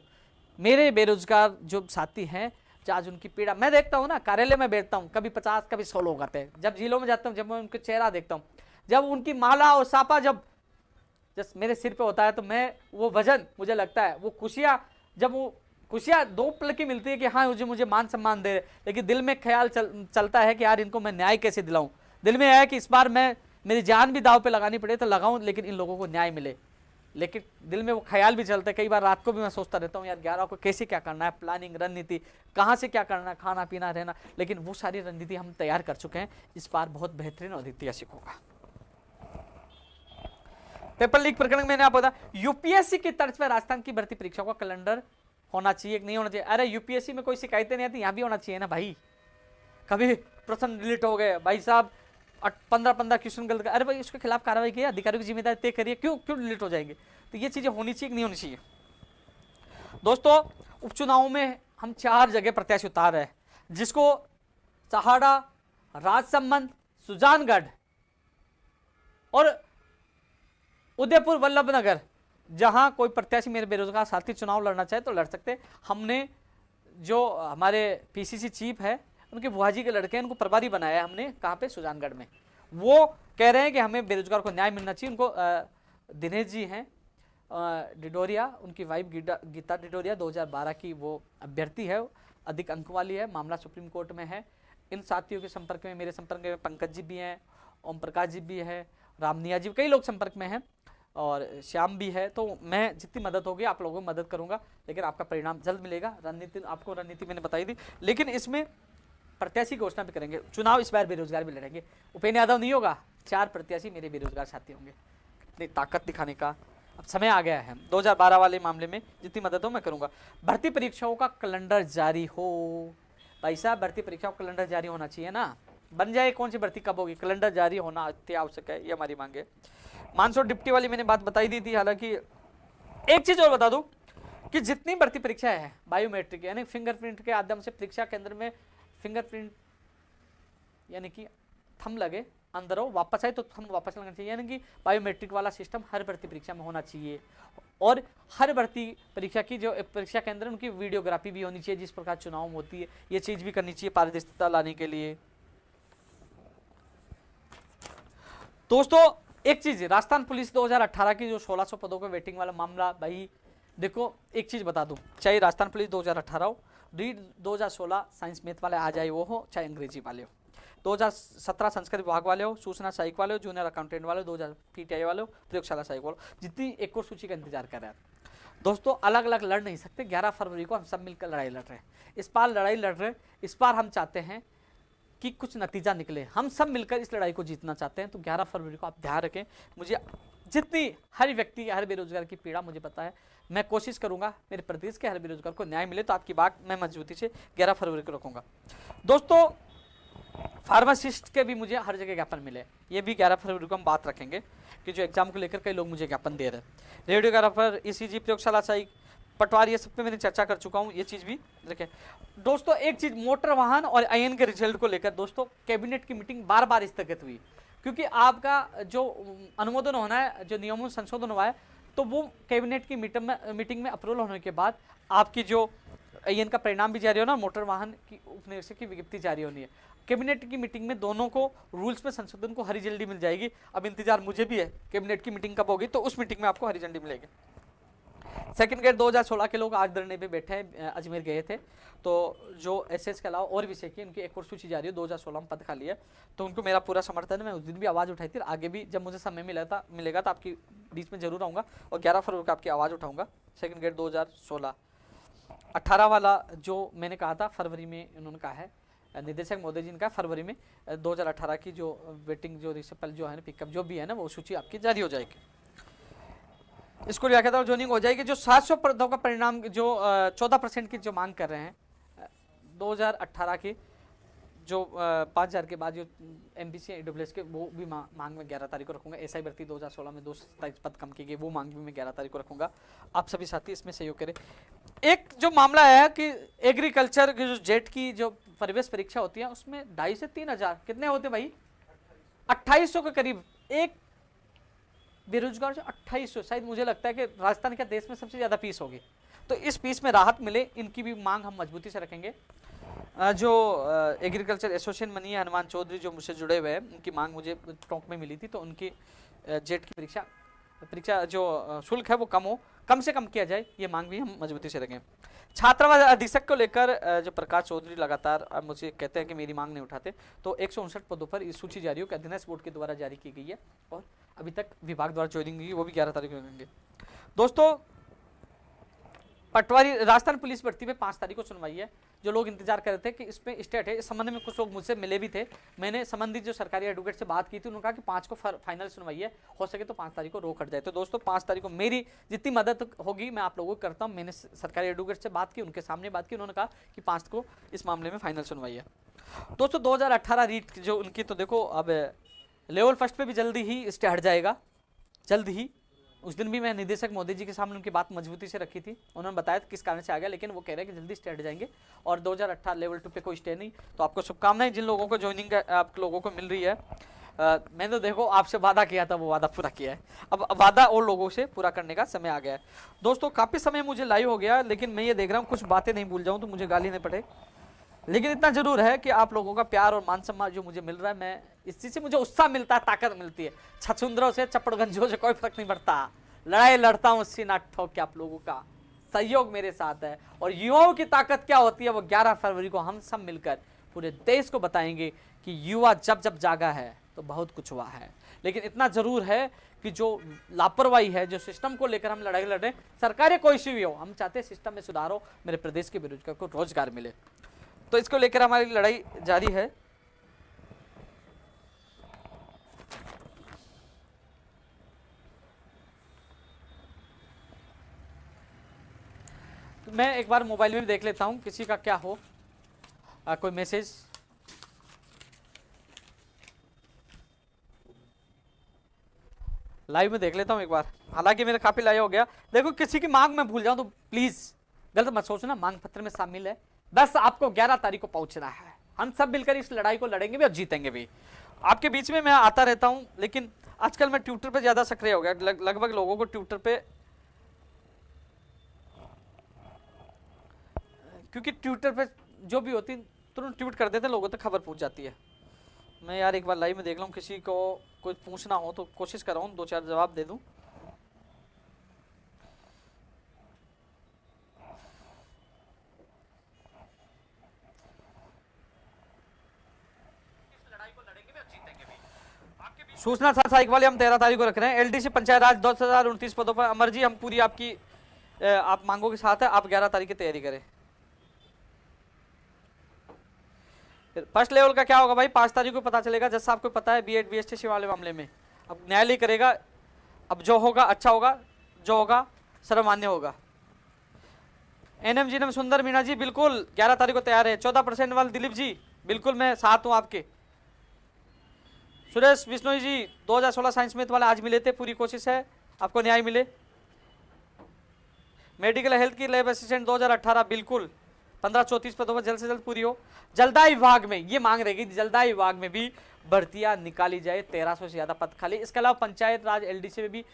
मेरे बेरोजगार जो साथी हैं, आज उनकी पीड़ा मैं देखता हूं ना, कार्यालय में बैठता हूं, कभी 50 कभी 100 लोग आते हैं, जब जिलों में जाता हूं, जब मैं उनके चेहरा देखता हूं, जब उनकी माला और सापा जब मेरे सिर पे होता है, तो मैं वो वजन मुझे लगता है, वो खुशियां, जब वो खुशियां 2 पल की मिलती है कि हाँ मुझे मान सम्मान दे रहे, लेकिन दिल में ख्याल चलता है कि यार इनको मैं न्याय कैसे दिलाऊं। दिल में है कि इस बार मैं मेरी जान भी दाव पे लगानी पड़े तो लगाऊं, लेकिन इन लोगों को न्याय मिले। लेकिन दिल में वो ख्याल भी चलता है, कई बार रात को भी मैं सोचता रहता हूँ यार 11 को कैसे क्या करना है, प्लानिंग रणनीति कहाँ से क्या करना है, खाना पीना रहना, लेकिन वो सारी रणनीति हम तैयार कर चुके हैं। इस बार बहुत बेहतरीन और ऐतिहासिक होगा। पेपर लीक प्रकरण मैंने आपको बताया, यूपीएससी की तर्ज पर राजस्थान की भर्ती परीक्षा का कैलेंडर होना चाहिए कि नहीं होना चाहिए। अरे यूपीएससी में कोई शिकायतें नहीं आती, यहाँ भी होना चाहिए ना भाई। कभी प्रश्न डिलीट हो गए भाई साहब, 15 क्वेश्चन गलत, अरे भाई उसके खिलाफ कार्रवाई की, अधिकारियों की जिम्मेदारी तय करिए, क्यों डिलीट हो जाएंगे। तो ये चीजें होनी चाहिए कि नहीं होनी चाहिए। दोस्तों उपचुनावों में हम 4 जगह प्रत्याशी उतार रहे हैं, जिसको सहाड़ा, राजसमंद, सुजानगढ़ और उदयपुर वल्लभनगर, जहां कोई प्रत्याशी मेरे बेरोजगार साथी चुनाव लड़ना चाहे तो लड़ सकते। हमने जो हमारे पीसीसी चीफ है उनके बुआजी के लड़के हैं, उनको प्रभारी बनाया है हमने, कहाँ पे, सुजानगढ़ में। वो कह रहे हैं कि हमें बेरोजगार को न्याय मिलना चाहिए। उनको दिनेश जी हैं डिडोरिया, उनकी वाइफ गीता डिडोरिया 2012 की वो अभ्यर्थी है, अधिक अंक वाली है, मामला सुप्रीम कोर्ट में है। इन साथियों के संपर्क में, मेरे संपर्क में पंकज जी भी हैं ओम प्रकाश जी भी है, रामनिया जी, कई लोग संपर्क में हैं और श्याम भी है। तो मैं जितनी मदद होगी आप लोगों को मदद करूंगा, लेकिन आपका परिणाम जल्द मिलेगा। रणनीति आपको रणनीति मैंने बताई दी, लेकिन इसमें प्रत्याशी घोषणा भी करेंगे। चुनाव इस बार बेरोजगार भी लड़ेंगे। उपेंद्र यादव नहीं होगा, 4 प्रत्याशी मेरे बेरोजगार साथी होंगे। इतनी ताकत दिखाने का अब समय आ गया है। 2012 वाले मामले में जितनी मदद हो मैं करूंगा। भर्ती परीक्षाओं का कैलेंडर जारी हो। भाई साहब, भर्ती परीक्षाओं का कैलेंडर जारी होना चाहिए ना, बन जाए कौन सी भर्ती कब होगी, कैलेंडर जारी होना अति आवश्यक है, ये हमारी मांग है। मानसून डिप्टी वाली मैंने बात बताई दी थी। हालांकि एक चीज और बता दूं कि जितनी भर्ती परीक्षा है बायोमेट्रिक यानी फिंगरप्रिंट के माध्यम से परीक्षा केंद्र में फिंगरप्रिंट यानी कि थंब लगे, अंदर हो वापस आए तो थंब वापस लगना चाहिए, यानी कि बायोमेट्रिक वाला सिस्टम हर भर्ती परीक्षा में होना चाहिए। और हर भर्ती परीक्षा की जो परीक्षा केंद्र उनकी वीडियोग्राफी भी होनी चाहिए, जिस प्रकार चुनाव में होती है, ये चीज भी करनी चाहिए पारदर्शिता लाने के लिए। दोस्तों एक चीज, राजस्थान पुलिस 2018 की जो 1600 पदों के वेटिंग वाला मामला, भाई देखो एक चीज बता दूं, चाहे राजस्थान पुलिस 2018 हो, रीड 2016 साइंस मैथ वाले आ जाए वो हो, चाहे अंग्रेजी वाले हो, 2017 संस्कृत विभाग वाले हो, सूचना सहायक वाले हो, जूनियर अकाउंटेंट वाले हो, 2000 पीटीआई वाले हो, प्रयोगशाला सहायक वाले हो, जितनी एक और सूची का इंतजार कर रहे हैं। दोस्तों अलग अलग लड़ नहीं सकते। 11 फरवरी को हम सब मिलकर लड़ाई लड़ रहे हैं। इस बार लड़ाई लड़ रहे हैं, इस बार हम चाहते हैं कि कुछ नतीजा निकले, हम सब मिलकर इस लड़ाई को जीतना चाहते हैं। तो 11 फरवरी को आप ध्यान रखें। मुझे जितनी हर व्यक्ति हर बेरोजगार की पीड़ा मुझे पता है, मैं कोशिश करूंगा मेरे प्रदेश के हर बेरोजगार को न्याय मिले। तो आपकी बात मैं मजबूती से 11 फरवरी को रखूंगा। दोस्तों फार्मासिस्ट के भी मुझे हर जगह ज्ञापन मिले, ये भी 11 फरवरी को हम बात रखेंगे कि जो एग्जाम को लेकर कई लोग मुझे ज्ञापन दे रहे हैं। रेडियोग्राफर, ईसीजी, प्रयोगशाला सहायक, पटवारी, ये सब पे मैंने चर्चा कर चुका हूँ, ये चीज भी देखें। दोस्तों एक चीज, मोटर वाहन और आईएन के रिजल्ट को लेकर दोस्तों कैबिनेट की मीटिंग बार बार स्थगित हुई, क्योंकि आपका जो अनुमोदन होना है, जो नियमों में संशोधन हुआ है, तो वो कैबिनेट की मीटिंग में अप्रूवल होने के बाद आपकी जो आईएन का परिणाम भी जारी होना, मोटर वाहन की उपनिरीक्षक की विज्ञप्ति जारी होनी है। कैबिनेट की मीटिंग में दोनों को रूल्स में संशोधन को हरी झंडी मिल जाएगी। अब इंतजार मुझे भी है कैबिनेट की मीटिंग कब होगी, तो उस मीटिंग में आपको हरी झंडी मिलेगी। सेकंड ग्रेड 2016 के लोग आज धरने पे बैठे हैं, अजमेर गए थे। तो जो एसएस के अलावा और विषय की उनकी एक और सूची जारी है, 2016 में पद खाली है, तो उनको मेरा पूरा समर्थन है। मैं उस दिन भी आवाज़ उठाई थी, आगे भी जब मुझे समय मिलेगा तो आपकी बीच में जरूर आऊँगा और 11 फरवरी को आपकी आवाज़ उठाऊंगा। सेकंड ग्रेड 2016 18 वाला जो मैंने कहा था फरवरी में, उन्होंने कहा है निदेशक महोदय जी ने कहा फरवरी में 2018 की जो वेटिंग जो रिसपल जो है ना, पिकअप जो भी है ना, वो सूची आपकी जारी हो जाएगी। इसको व्याख्या और जोनिंग हो जाएगी। जो 700 पदों का परिणाम जो 14% की जो मांग कर रहे हैं 2018 के जो 5000 के बाद जो एमपीसी ईडब्ल्यूएस के, वो भी मांग में 11 तारीख को रखूंगा। एसआई भर्ती 2016 में 227 पद कम की गई, वो मांग भी मैं 11 तारीख को रखूंगा। आप सभी साथी इसमें सहयोग करें। एक जो मामला है कि एग्रीकल्चर की जो जेट की जो प्रवेश परीक्षा होती है, उसमें 2500 से 3000 कितने होते भाई, 2800 के करीब एक बेरोजगार जो 2800, शायद मुझे लगता है कि राजस्थान के देश में सबसे ज्यादा फीस होगी। तो इस फीस में राहत मिले, इनकी भी मांग हम मजबूती से रखेंगे। जो एग्रीकल्चर एसोसिएशन बनी है, हनुमान चौधरी जो मुझसे जुड़े हुए हैं, उनकी मांग मुझे टोंक में मिली थी, तो उनकी जेट की परीक्षा जो शुल्क है वो कम से कम किया जाए, ये मांग भी हम मजबूती से रखें। छात्रावास अधीक्षक को लेकर जो प्रकाश चौधरी लगातार मुझे कहते हैं कि मेरी मांग नहीं उठाते, तो 159 पदों पर इस सूची जारी हो कि अधीनस्थ बोर्ड के द्वारा जारी की गई है और अभी तक विभाग द्वारा ज्वाइनिंग हुई, वो भी 11 तारीख को होंगे। दोस्तों पटवारी राजस्थान पुलिस भर्ती पे 5 तारीख को सुनवाई है। जो लोग इंतजार कर रहे थे कि इसमें स्टेट है, इस संबंध में कुछ लोग मुझसे मिले भी थे। मैंने संबंधित जो सरकारी एडवोकेट से बात की थी, उन्होंने कहा कि 5 को फाइनल सुनवाई है, हो सके तो 5 तारीख को रोक हट जाए। तो दोस्तों 5 तारीख को मेरी जितनी मदद होगी मैं आप लोगों को करता हूँ। मैंने सरकारी एडवोकेट से बात की, उनके सामने बात की, उन्होंने कहा कि 5 को इस मामले में फाइनल सुनवाई है। दोस्तों 2018 रीट जो उनकी, तो देखो अब लेवल फर्स्ट पे भी जल्दी ही स्टे हट जाएगा, जल्द ही। उस दिन भी मैं निदेशक मोदी जी के सामने उनकी बात मजबूती से रखी थी, उन्होंने बताया किस कारण से आ गया, लेकिन वो कह रहे हैं कि जल्दी स्टे हट जाएंगे और 2018 लेवल 2 पे कोई स्टे नहीं। तो आपको शुभकामनाएं, जिन लोगों को ज्वाइनिंग आप लोगों को मिल रही है। मैंने तो देखो आपसे वादा किया था, वो वादा पूरा किया है, अब वादा और लोगों से पूरा करने का समय आ गया है। दोस्तों काफी समय मुझे लाइव हो गया, लेकिन मैं ये देख रहा हूँ कुछ बातें नहीं भूल जाऊँ तो मुझे गाली नहीं पड़े, लेकिन इतना जरूर है कि आप लोगों का प्यार और मान सम्मान जो मुझे मिल रहा है, मैं इस चीज से मुझे उत्साह मिलता है, ताकत मिलती है। छछुंदरों से चपड़गंजों से कोई फर्क नहीं पड़ता, लड़ाई लड़ता हूँ सीना ठोक के। आप लोगों का सहयोग मेरे साथ है और युवाओं की ताकत क्या होती है, वो 11 फरवरी को हम सब मिलकर पूरे देश को बताएंगे कि युवा जब जब जागा है तो बहुत कुछ हुआ है। लेकिन इतना जरूर है कि जो लापरवाही है, जो सिस्टम को लेकर हम लड़ाई लड़ रहे हैं, सरकारें कोई सी भी हो, हम चाहते हैं सिस्टम में सुधार हो, मेरे प्रदेश के बेरोजगार को रोजगार मिले। तो इसको लेकर हमारी लड़ाई जारी है। तो मैं एक बार मोबाइल में भी देख लेता हूं किसी का क्या हो, कोई मैसेज। लाइव में देख लेता हूं एक बार, हालांकि मेरा काफी लाइव हो गया। देखो किसी की मांग में भूल जाऊं तो प्लीज गलत मत सोचना, मांग पत्र में शामिल है। बस आपको 11 तारीख को पहुंचना है, हम सब मिलकर इस लड़ाई को लड़ेंगे भी और जीतेंगे भी। आपके बीच में मैं आता रहता हूं, लेकिन आजकल मैं ट्विटर पे ज्यादा सक्रिय हो गया। लगभग लोगों को ट्विटर पे, क्योंकि ट्विटर पे जो भी होती तुरंत ट्वीट कर देते, लोगों तक खबर पहुंच जाती है। मैं यार एक बार लाइव में देख लूं, किसी को कुछ पूछना हो तो कोशिश कर रहा हूं 2-4 जवाब दे दूं। सूचना साइक वाले हम 13 तारीख को रख रहे हैं। एलडीसी पंचायत राज 2029 पदों पर। अमर जी हम पूरी आपकी आप मांगों के साथ है, आप 11 तारीख की तैयारी करें। फर्स्ट लेवल का क्या होगा भाई, 5 तारीख को पता चलेगा। जज साहब को पता है बीएड बीएसटी वाले मामले में, अब न्यायालय करेगा। अब जो होगा अच्छा होगा, जो होगा सर्वमान्य होगा। एनएम जी ने सुंदर मीणा जी बिल्कुल 11 तारीख को तैयार है। 14% वाले दिलीप जी बिल्कुल मैं साथ हूं आपके। सुरेश बिश्नोई जी 2016 साइंस में वाले आज मिले थे, पूरी कोशिश है आपको न्याय मिले। मेडिकल हेल्थ की लैब असिस्टेंट 2018 बिल्कुल 1534 पदों पर जल्द से जल्द पूरी हो। जलदाय विभाग में ये मांग रहेगी, जलदाय विभाग में भी भर्तियां निकाली जाए, 1300 से ज्यादा पद खाली। इसके अलावा पंचायत राज एलडीसी में भी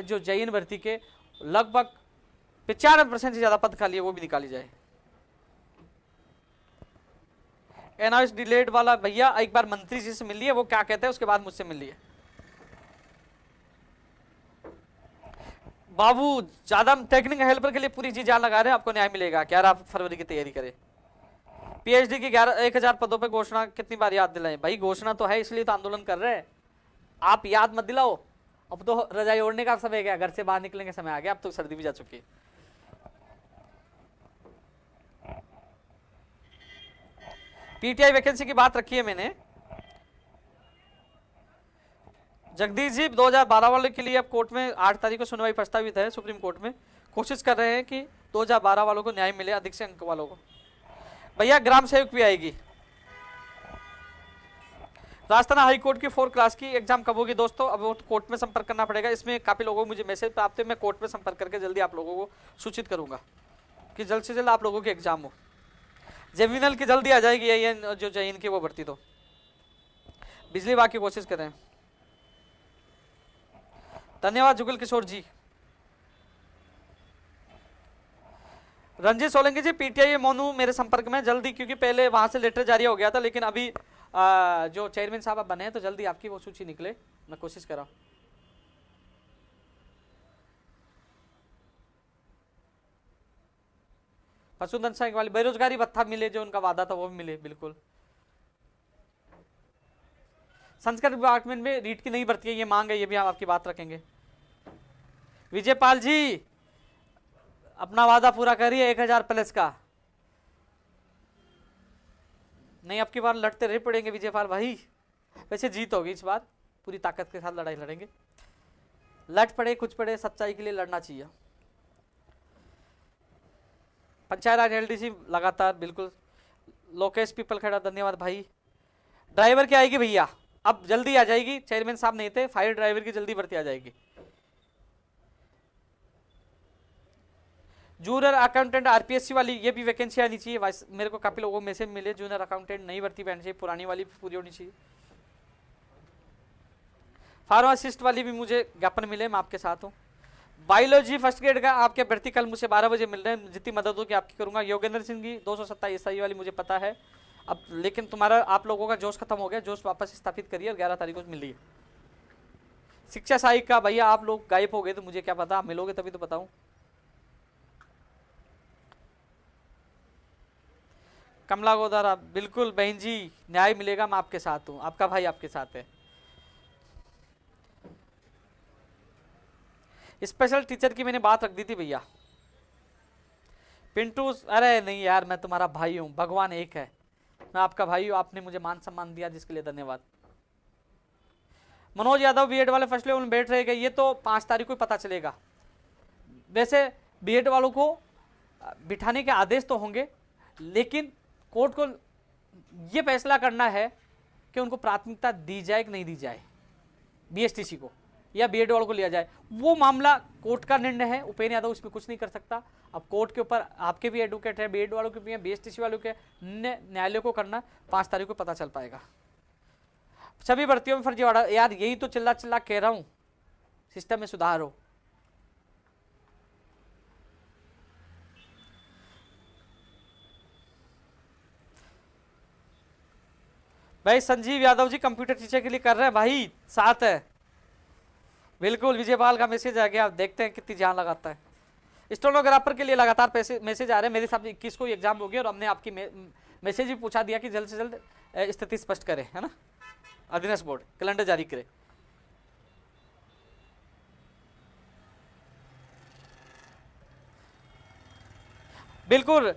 जो जैन भर्ती के लगभग 95% से ज्यादा पद खाली है, वो भी निकाली जाए। एनआईएस डिलेड वाला भैया एक बार मंत्री जी से मिल लिए, वो क्या कहते हैं उसके बाद मुझसे मिल लिए। बाबू ज्यादा टेक्निकल हेल्पर के लिए पूरी जी जान लगा रहे हैं, आपको न्याय मिलेगा। 11 फरवरी की तैयारी करें। पीएचडी की 1000 पदों पे घोषणा कितनी बार याद दिलाएं भाई, घोषणा तो है इसलिए तो आंदोलन कर रहे हैं, आप याद मत दिलाओ। अब तो रजाई ओढ़ने का समय गया, घर से बाहर निकलने का समय आ गया, अब तो सर्दी भी जा चुकी है। पीटीआई वैकेंसी की बात रखी है मैंने। जगदीश जी 2012 वाले के लिए अब कोर्ट में 8 तारीख को सुनवाई प्रस्तावित है सुप्रीम कोर्ट में। कोशिश कर रहे हैं कि 2012 वालों को न्याय मिले, अधिक से अंक वालों को। भैया ग्राम सेवक भी आएगी। राजस्थान हाई कोर्ट की 4 क्लास की एग्जाम कब होगी दोस्तों, अब वो कोर्ट में संपर्क करना पड़ेगा। इसमें काफी लोगों को मुझे मैसेज प्राप्त है, मैं कोर्ट में संपर्क करके जल्दी आप लोगों को सूचित करूंगा कि जल्द से जल्द आप लोगों की एग्जाम हो। जेमिनल की जल्दी आ जाएगी ये जो जैन की वो भर्ती, तो बिजली विभाग की कोशिश करें। धन्यवाद जुगल किशोर जी। रंजीत सोलंकी जी पीटीआई मोनू मेरे संपर्क में जल्दी, क्योंकि पहले वहां से लेटर जारी हो गया था, लेकिन अभी जो चेयरमैन साहब बने हैं तो जल्दी आपकी वो सूची निकले, मैं कोशिश कर रहा हूं। पशुधन संघ वाली बेरोजगारी भत्ता मिले, जो उनका वादा था वो भी मिले बिल्कुल। संस्कृत डिपार्टमेंट में रीट की नहीं भर्ती है, ये मांग है, ये भी हम आपकी बात रखेंगे। विजयपाल जी अपना वादा पूरा करिए 1000 प्लस का। नहीं अब की बार लड़ते रह पड़ेंगे विजयपाल भाई, वैसे जीत होगी इस बार, पूरी ताकत के साथ लड़ाई लड़ेंगे। लड़ पड़े कुछ पड़े, सच्चाई के लिए लड़ना चाहिए। पंचायत राज एलडीसी लगातार बिल्कुल। लोकेश पीपल खड़ा धन्यवाद भाई। ड्राइवर की आएगी भैया, अब जल्दी आ जाएगी, चेयरमैन साहब नहीं थे, फायर ड्राइवर की जल्दी भर्ती आ जाएगी। जूनियर अकाउंटेंट आरपीएससी वाली ये भी वैकेंसी आनी चाहिए। मेरे को काफी लोगों में से मिले जूनियर अकाउंटेंट नई भर्ती पैन चाहिए, पुरानी वाली पूरी होनी चाहिए। फार्मासिस्ट वाली भी मुझे ज्ञापन मिले, मैं आपके साथ हूँ। बायोलॉजी फर्स्ट ग्रेड का आपके भर्ती कल मुझे 12 बजे मिल रहे हैं, जितनी मदद होगी आपकी करूंगा। योगेंद्र सिंह की 227 SI वाली मुझे पता है अब, लेकिन तुम्हारा आप लोगों का जोश खत्म हो गया, जोश वापस स्थापित करिए और 11 तारीख को मिल रही है। शिक्षा सहायक का भैया आप लोग गायब हो गए तो मुझे क्या पता, आप मिलोगे तभी तो बताऊं। कमला गोदारा बिल्कुल बहन जी न्याय मिलेगा, मैं आपके साथ हूँ, आपका भाई आपके साथ है। स्पेशल टीचर की मैंने बात रख दी थी भैया। पिंटू, अरे नहीं यार, मैं तुम्हारा भाई हूं, भगवान एक है, मैं आपका भाई हूं, आपने मुझे मान सम्मान दिया जिसके लिए धन्यवाद। मनोज यादव बीएड वाले फर्स्ट लेवल में बैठ रहे, ये तो 5 तारीख को पता चलेगा। वैसे बीएड वालों को बिठाने के आदेश तो होंगे, लेकिन कोर्ट को यह फैसला करना है कि उनको प्राथमिकता दी जाए कि नहीं दी जाए, बीएसटीसी को या बीएड वालों को लिया जाए। वो मामला कोर्ट का निर्णय है, उपेंद्र यादव इसमें कुछ नहीं कर सकता। अब कोर्ट के ऊपर आपके भी एडवोकेट है, बीएड वालों के भी हैं, बीएसटीसी वालों के, न्यायालय को करना 5 तारीख को पता चल पाएगा। सभी भर्तियों में फर्जीवाड़ा, यार यही तो चिल्ला चिल्ला कह रहा हूं, सिस्टम में सुधार हो। भाई संजीव यादव जी कंप्यूटर टीचर के लिए कर रहे हैं भाई, साथ है बिल्कुल। विजयपाल का मैसेज आ गया, आप देखते हैं कितनी जान लगाता है। स्टेनोग्राफर के लिए लगातार मैसेज आ रहे हैं। मेरे साथ 21 को एग्जाम हो गया और हमने आपकी मैसेज भी पूछा दिया कि जल्द से जल्द स्थिति स्पष्ट करें, है ना, अधीनस्थ बोर्ड कैलेंडर जारी करे। बिल्कुल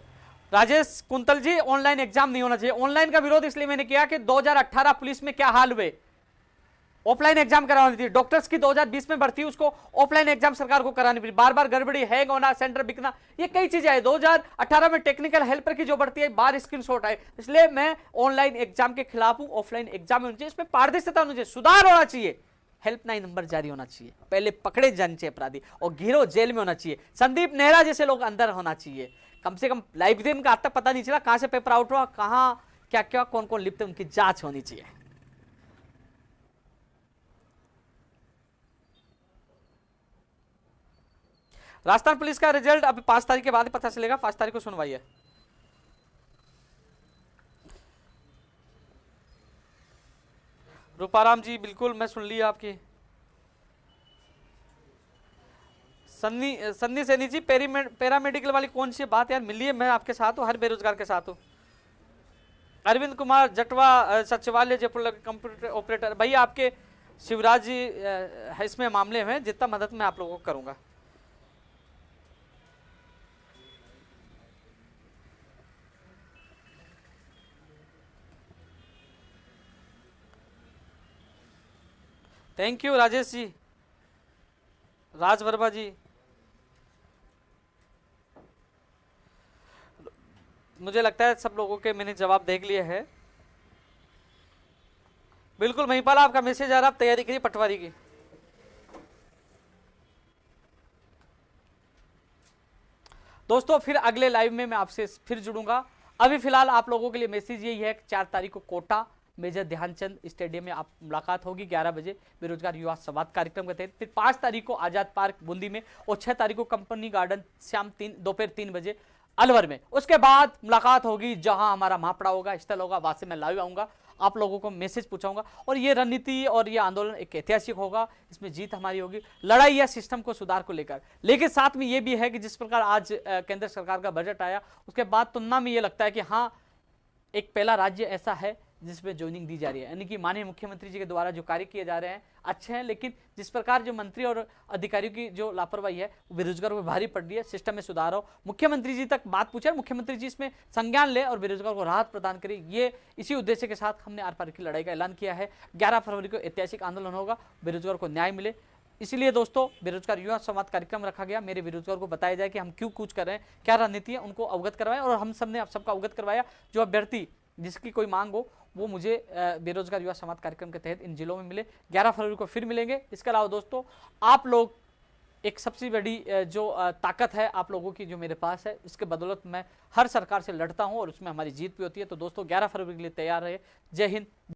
राजेश कुंतल जी, ऑनलाइन एग्जाम नहीं होना चाहिए। ऑनलाइन का विरोध इसलिए मैंने किया कि 2018 पुलिस में क्या हाल हुए, ऑफलाइन एग्जाम करानी थी। डॉक्टर्स की 2020 में भर्ती, उसको ऑफलाइन एग्जाम सरकार को करानी पड़ी। बार बार गड़बड़ी, हैंग होना, सेंटर बिकना, ये कई चीजें आई। 2018 में टेक्निकल हेल्पर की जो भर्ती है, बार स्क्रीनशॉट आए। इसलिए मैं ऑनलाइन एग्जाम के खिलाफ हूं। ऑफलाइन एग्जाम होना चाहिए, इसमें पारदर्शिता होनी चाहिए, सुधार होना चाहिए, हेल्पलाइन नंबर जारी होना चाहिए, पहले पकड़े जाने चाहिए अपराधी और गिरोह जेल में होना चाहिए। संदीप नेहरा जैसे लोग अंदर होना चाहिए। कम से कम लाइव दिन का आज तक पता नहीं चला कहां से पेपर आउट हुआ, कहां क्या क्या कौन कौन लिप्त है, उनकी जांच होनी चाहिए। राजस्थान पुलिस का रिजल्ट अभी 5 तारीख के बाद ही पता चलेगा। 5 तारीख को सुनवाई है। रूपाराम जी बिल्कुल, मैं सुन लिया आपकी। सन्नी सैनी जी, पैरामेडिकल वाली कौन सी बात यार, मिलिए, मैं आपके साथ हूँ, हर बेरोजगार के साथ हूँ। अरविंद कुमार जटवा, सचिवालय जयपुर कंप्यूटर ऑपरेटर, भैया आपके शिवराज जी इसमें मामले में जितना मदद मैं आप लोगों को करूंगा। थैंक यू राजेश जी, राज वर्मा जी। मुझे लगता है सब लोगों के मैंने जवाब देख लिए हैं। बिल्कुल महिपाल, आपका मैसेज आ रहा, आप तैयारी करिए पटवारी की। दोस्तों फिर अगले लाइव में मैं आपसे फिर जुड़ूंगा। अभी फिलहाल आप लोगों के लिए मैसेज यही है कि 4 तारीख को कोटा मेजर ध्यानचंद स्टेडियम में आप मुलाकात होगी 11 बजे बेरोजगार युवा संवाद कार्यक्रम के तहत। फिर 5 तारीख को आजाद पार्क बूंदी में और 6 तारीख को कंपनी गार्डन दोपहर 3 बजे अलवर में। उसके बाद मुलाकात होगी जहां हमारा महापड़ा होगा, स्थल होगा, वहां से मैं लाइव आऊंगा, आप लोगों को मैसेज पूछाऊंगा। और ये रणनीति और ये आंदोलन एक ऐतिहासिक होगा, इसमें जीत हमारी होगी, लड़ाई या सिस्टम को सुधार को लेकर। लेकिन साथ में ये भी है कि जिस प्रकार आज केंद्र सरकार का बजट आया, उसके बाद तुलना में ये लगता है कि हाँ, एक पहला राज्य ऐसा है जिसमें ज्वाइनिंग दी जा रही है, यानी कि माननीय मुख्यमंत्री जी के द्वारा जो कार्य किए जा रहे हैं अच्छे हैं। लेकिन जिस प्रकार जो मंत्री और अधिकारियों की जो लापरवाही है, वो बेरोजगारों पर भारी पड़ रही है। सिस्टम में सुधार हो, मुख्यमंत्री जी तक बात पूछे, मुख्यमंत्री जी इसमें संज्ञान ले और बेरोजगार को राहत प्रदान करे। ये इसी उद्देश्य के साथ हमने आर पार की लड़ाई का ऐलान किया है। 11 फरवरी को ऐतिहासिक आंदोलन होगा, बेरोजगार को न्याय मिले। इसलिए दोस्तों बेरोजगार युवा संवाद कार्यक्रम रखा गया। मेरे बेरोजगार को बताया जाए कि हम क्यों कूच कर रहे हैं, क्या रणनीति है, उनको अवगत करवाएं। और हम सबने आप सबका अवगत करवाया। जो अभ्यर्थी जिसकी कोई मांग हो वो मुझे बेरोजगार युवा संवाद कार्यक्रम के तहत इन जिलों में मिले। 11 फरवरी को फिर मिलेंगे। इसके अलावा दोस्तों आप लोग एक सबसे बड़ी जो ताकत है आप लोगों की जो मेरे पास है, उसके बदौलत मैं हर सरकार से लड़ता हूं और उसमें हमारी जीत भी होती है। तो दोस्तों 11 फरवरी के लिए तैयार रहे। जय हिंद।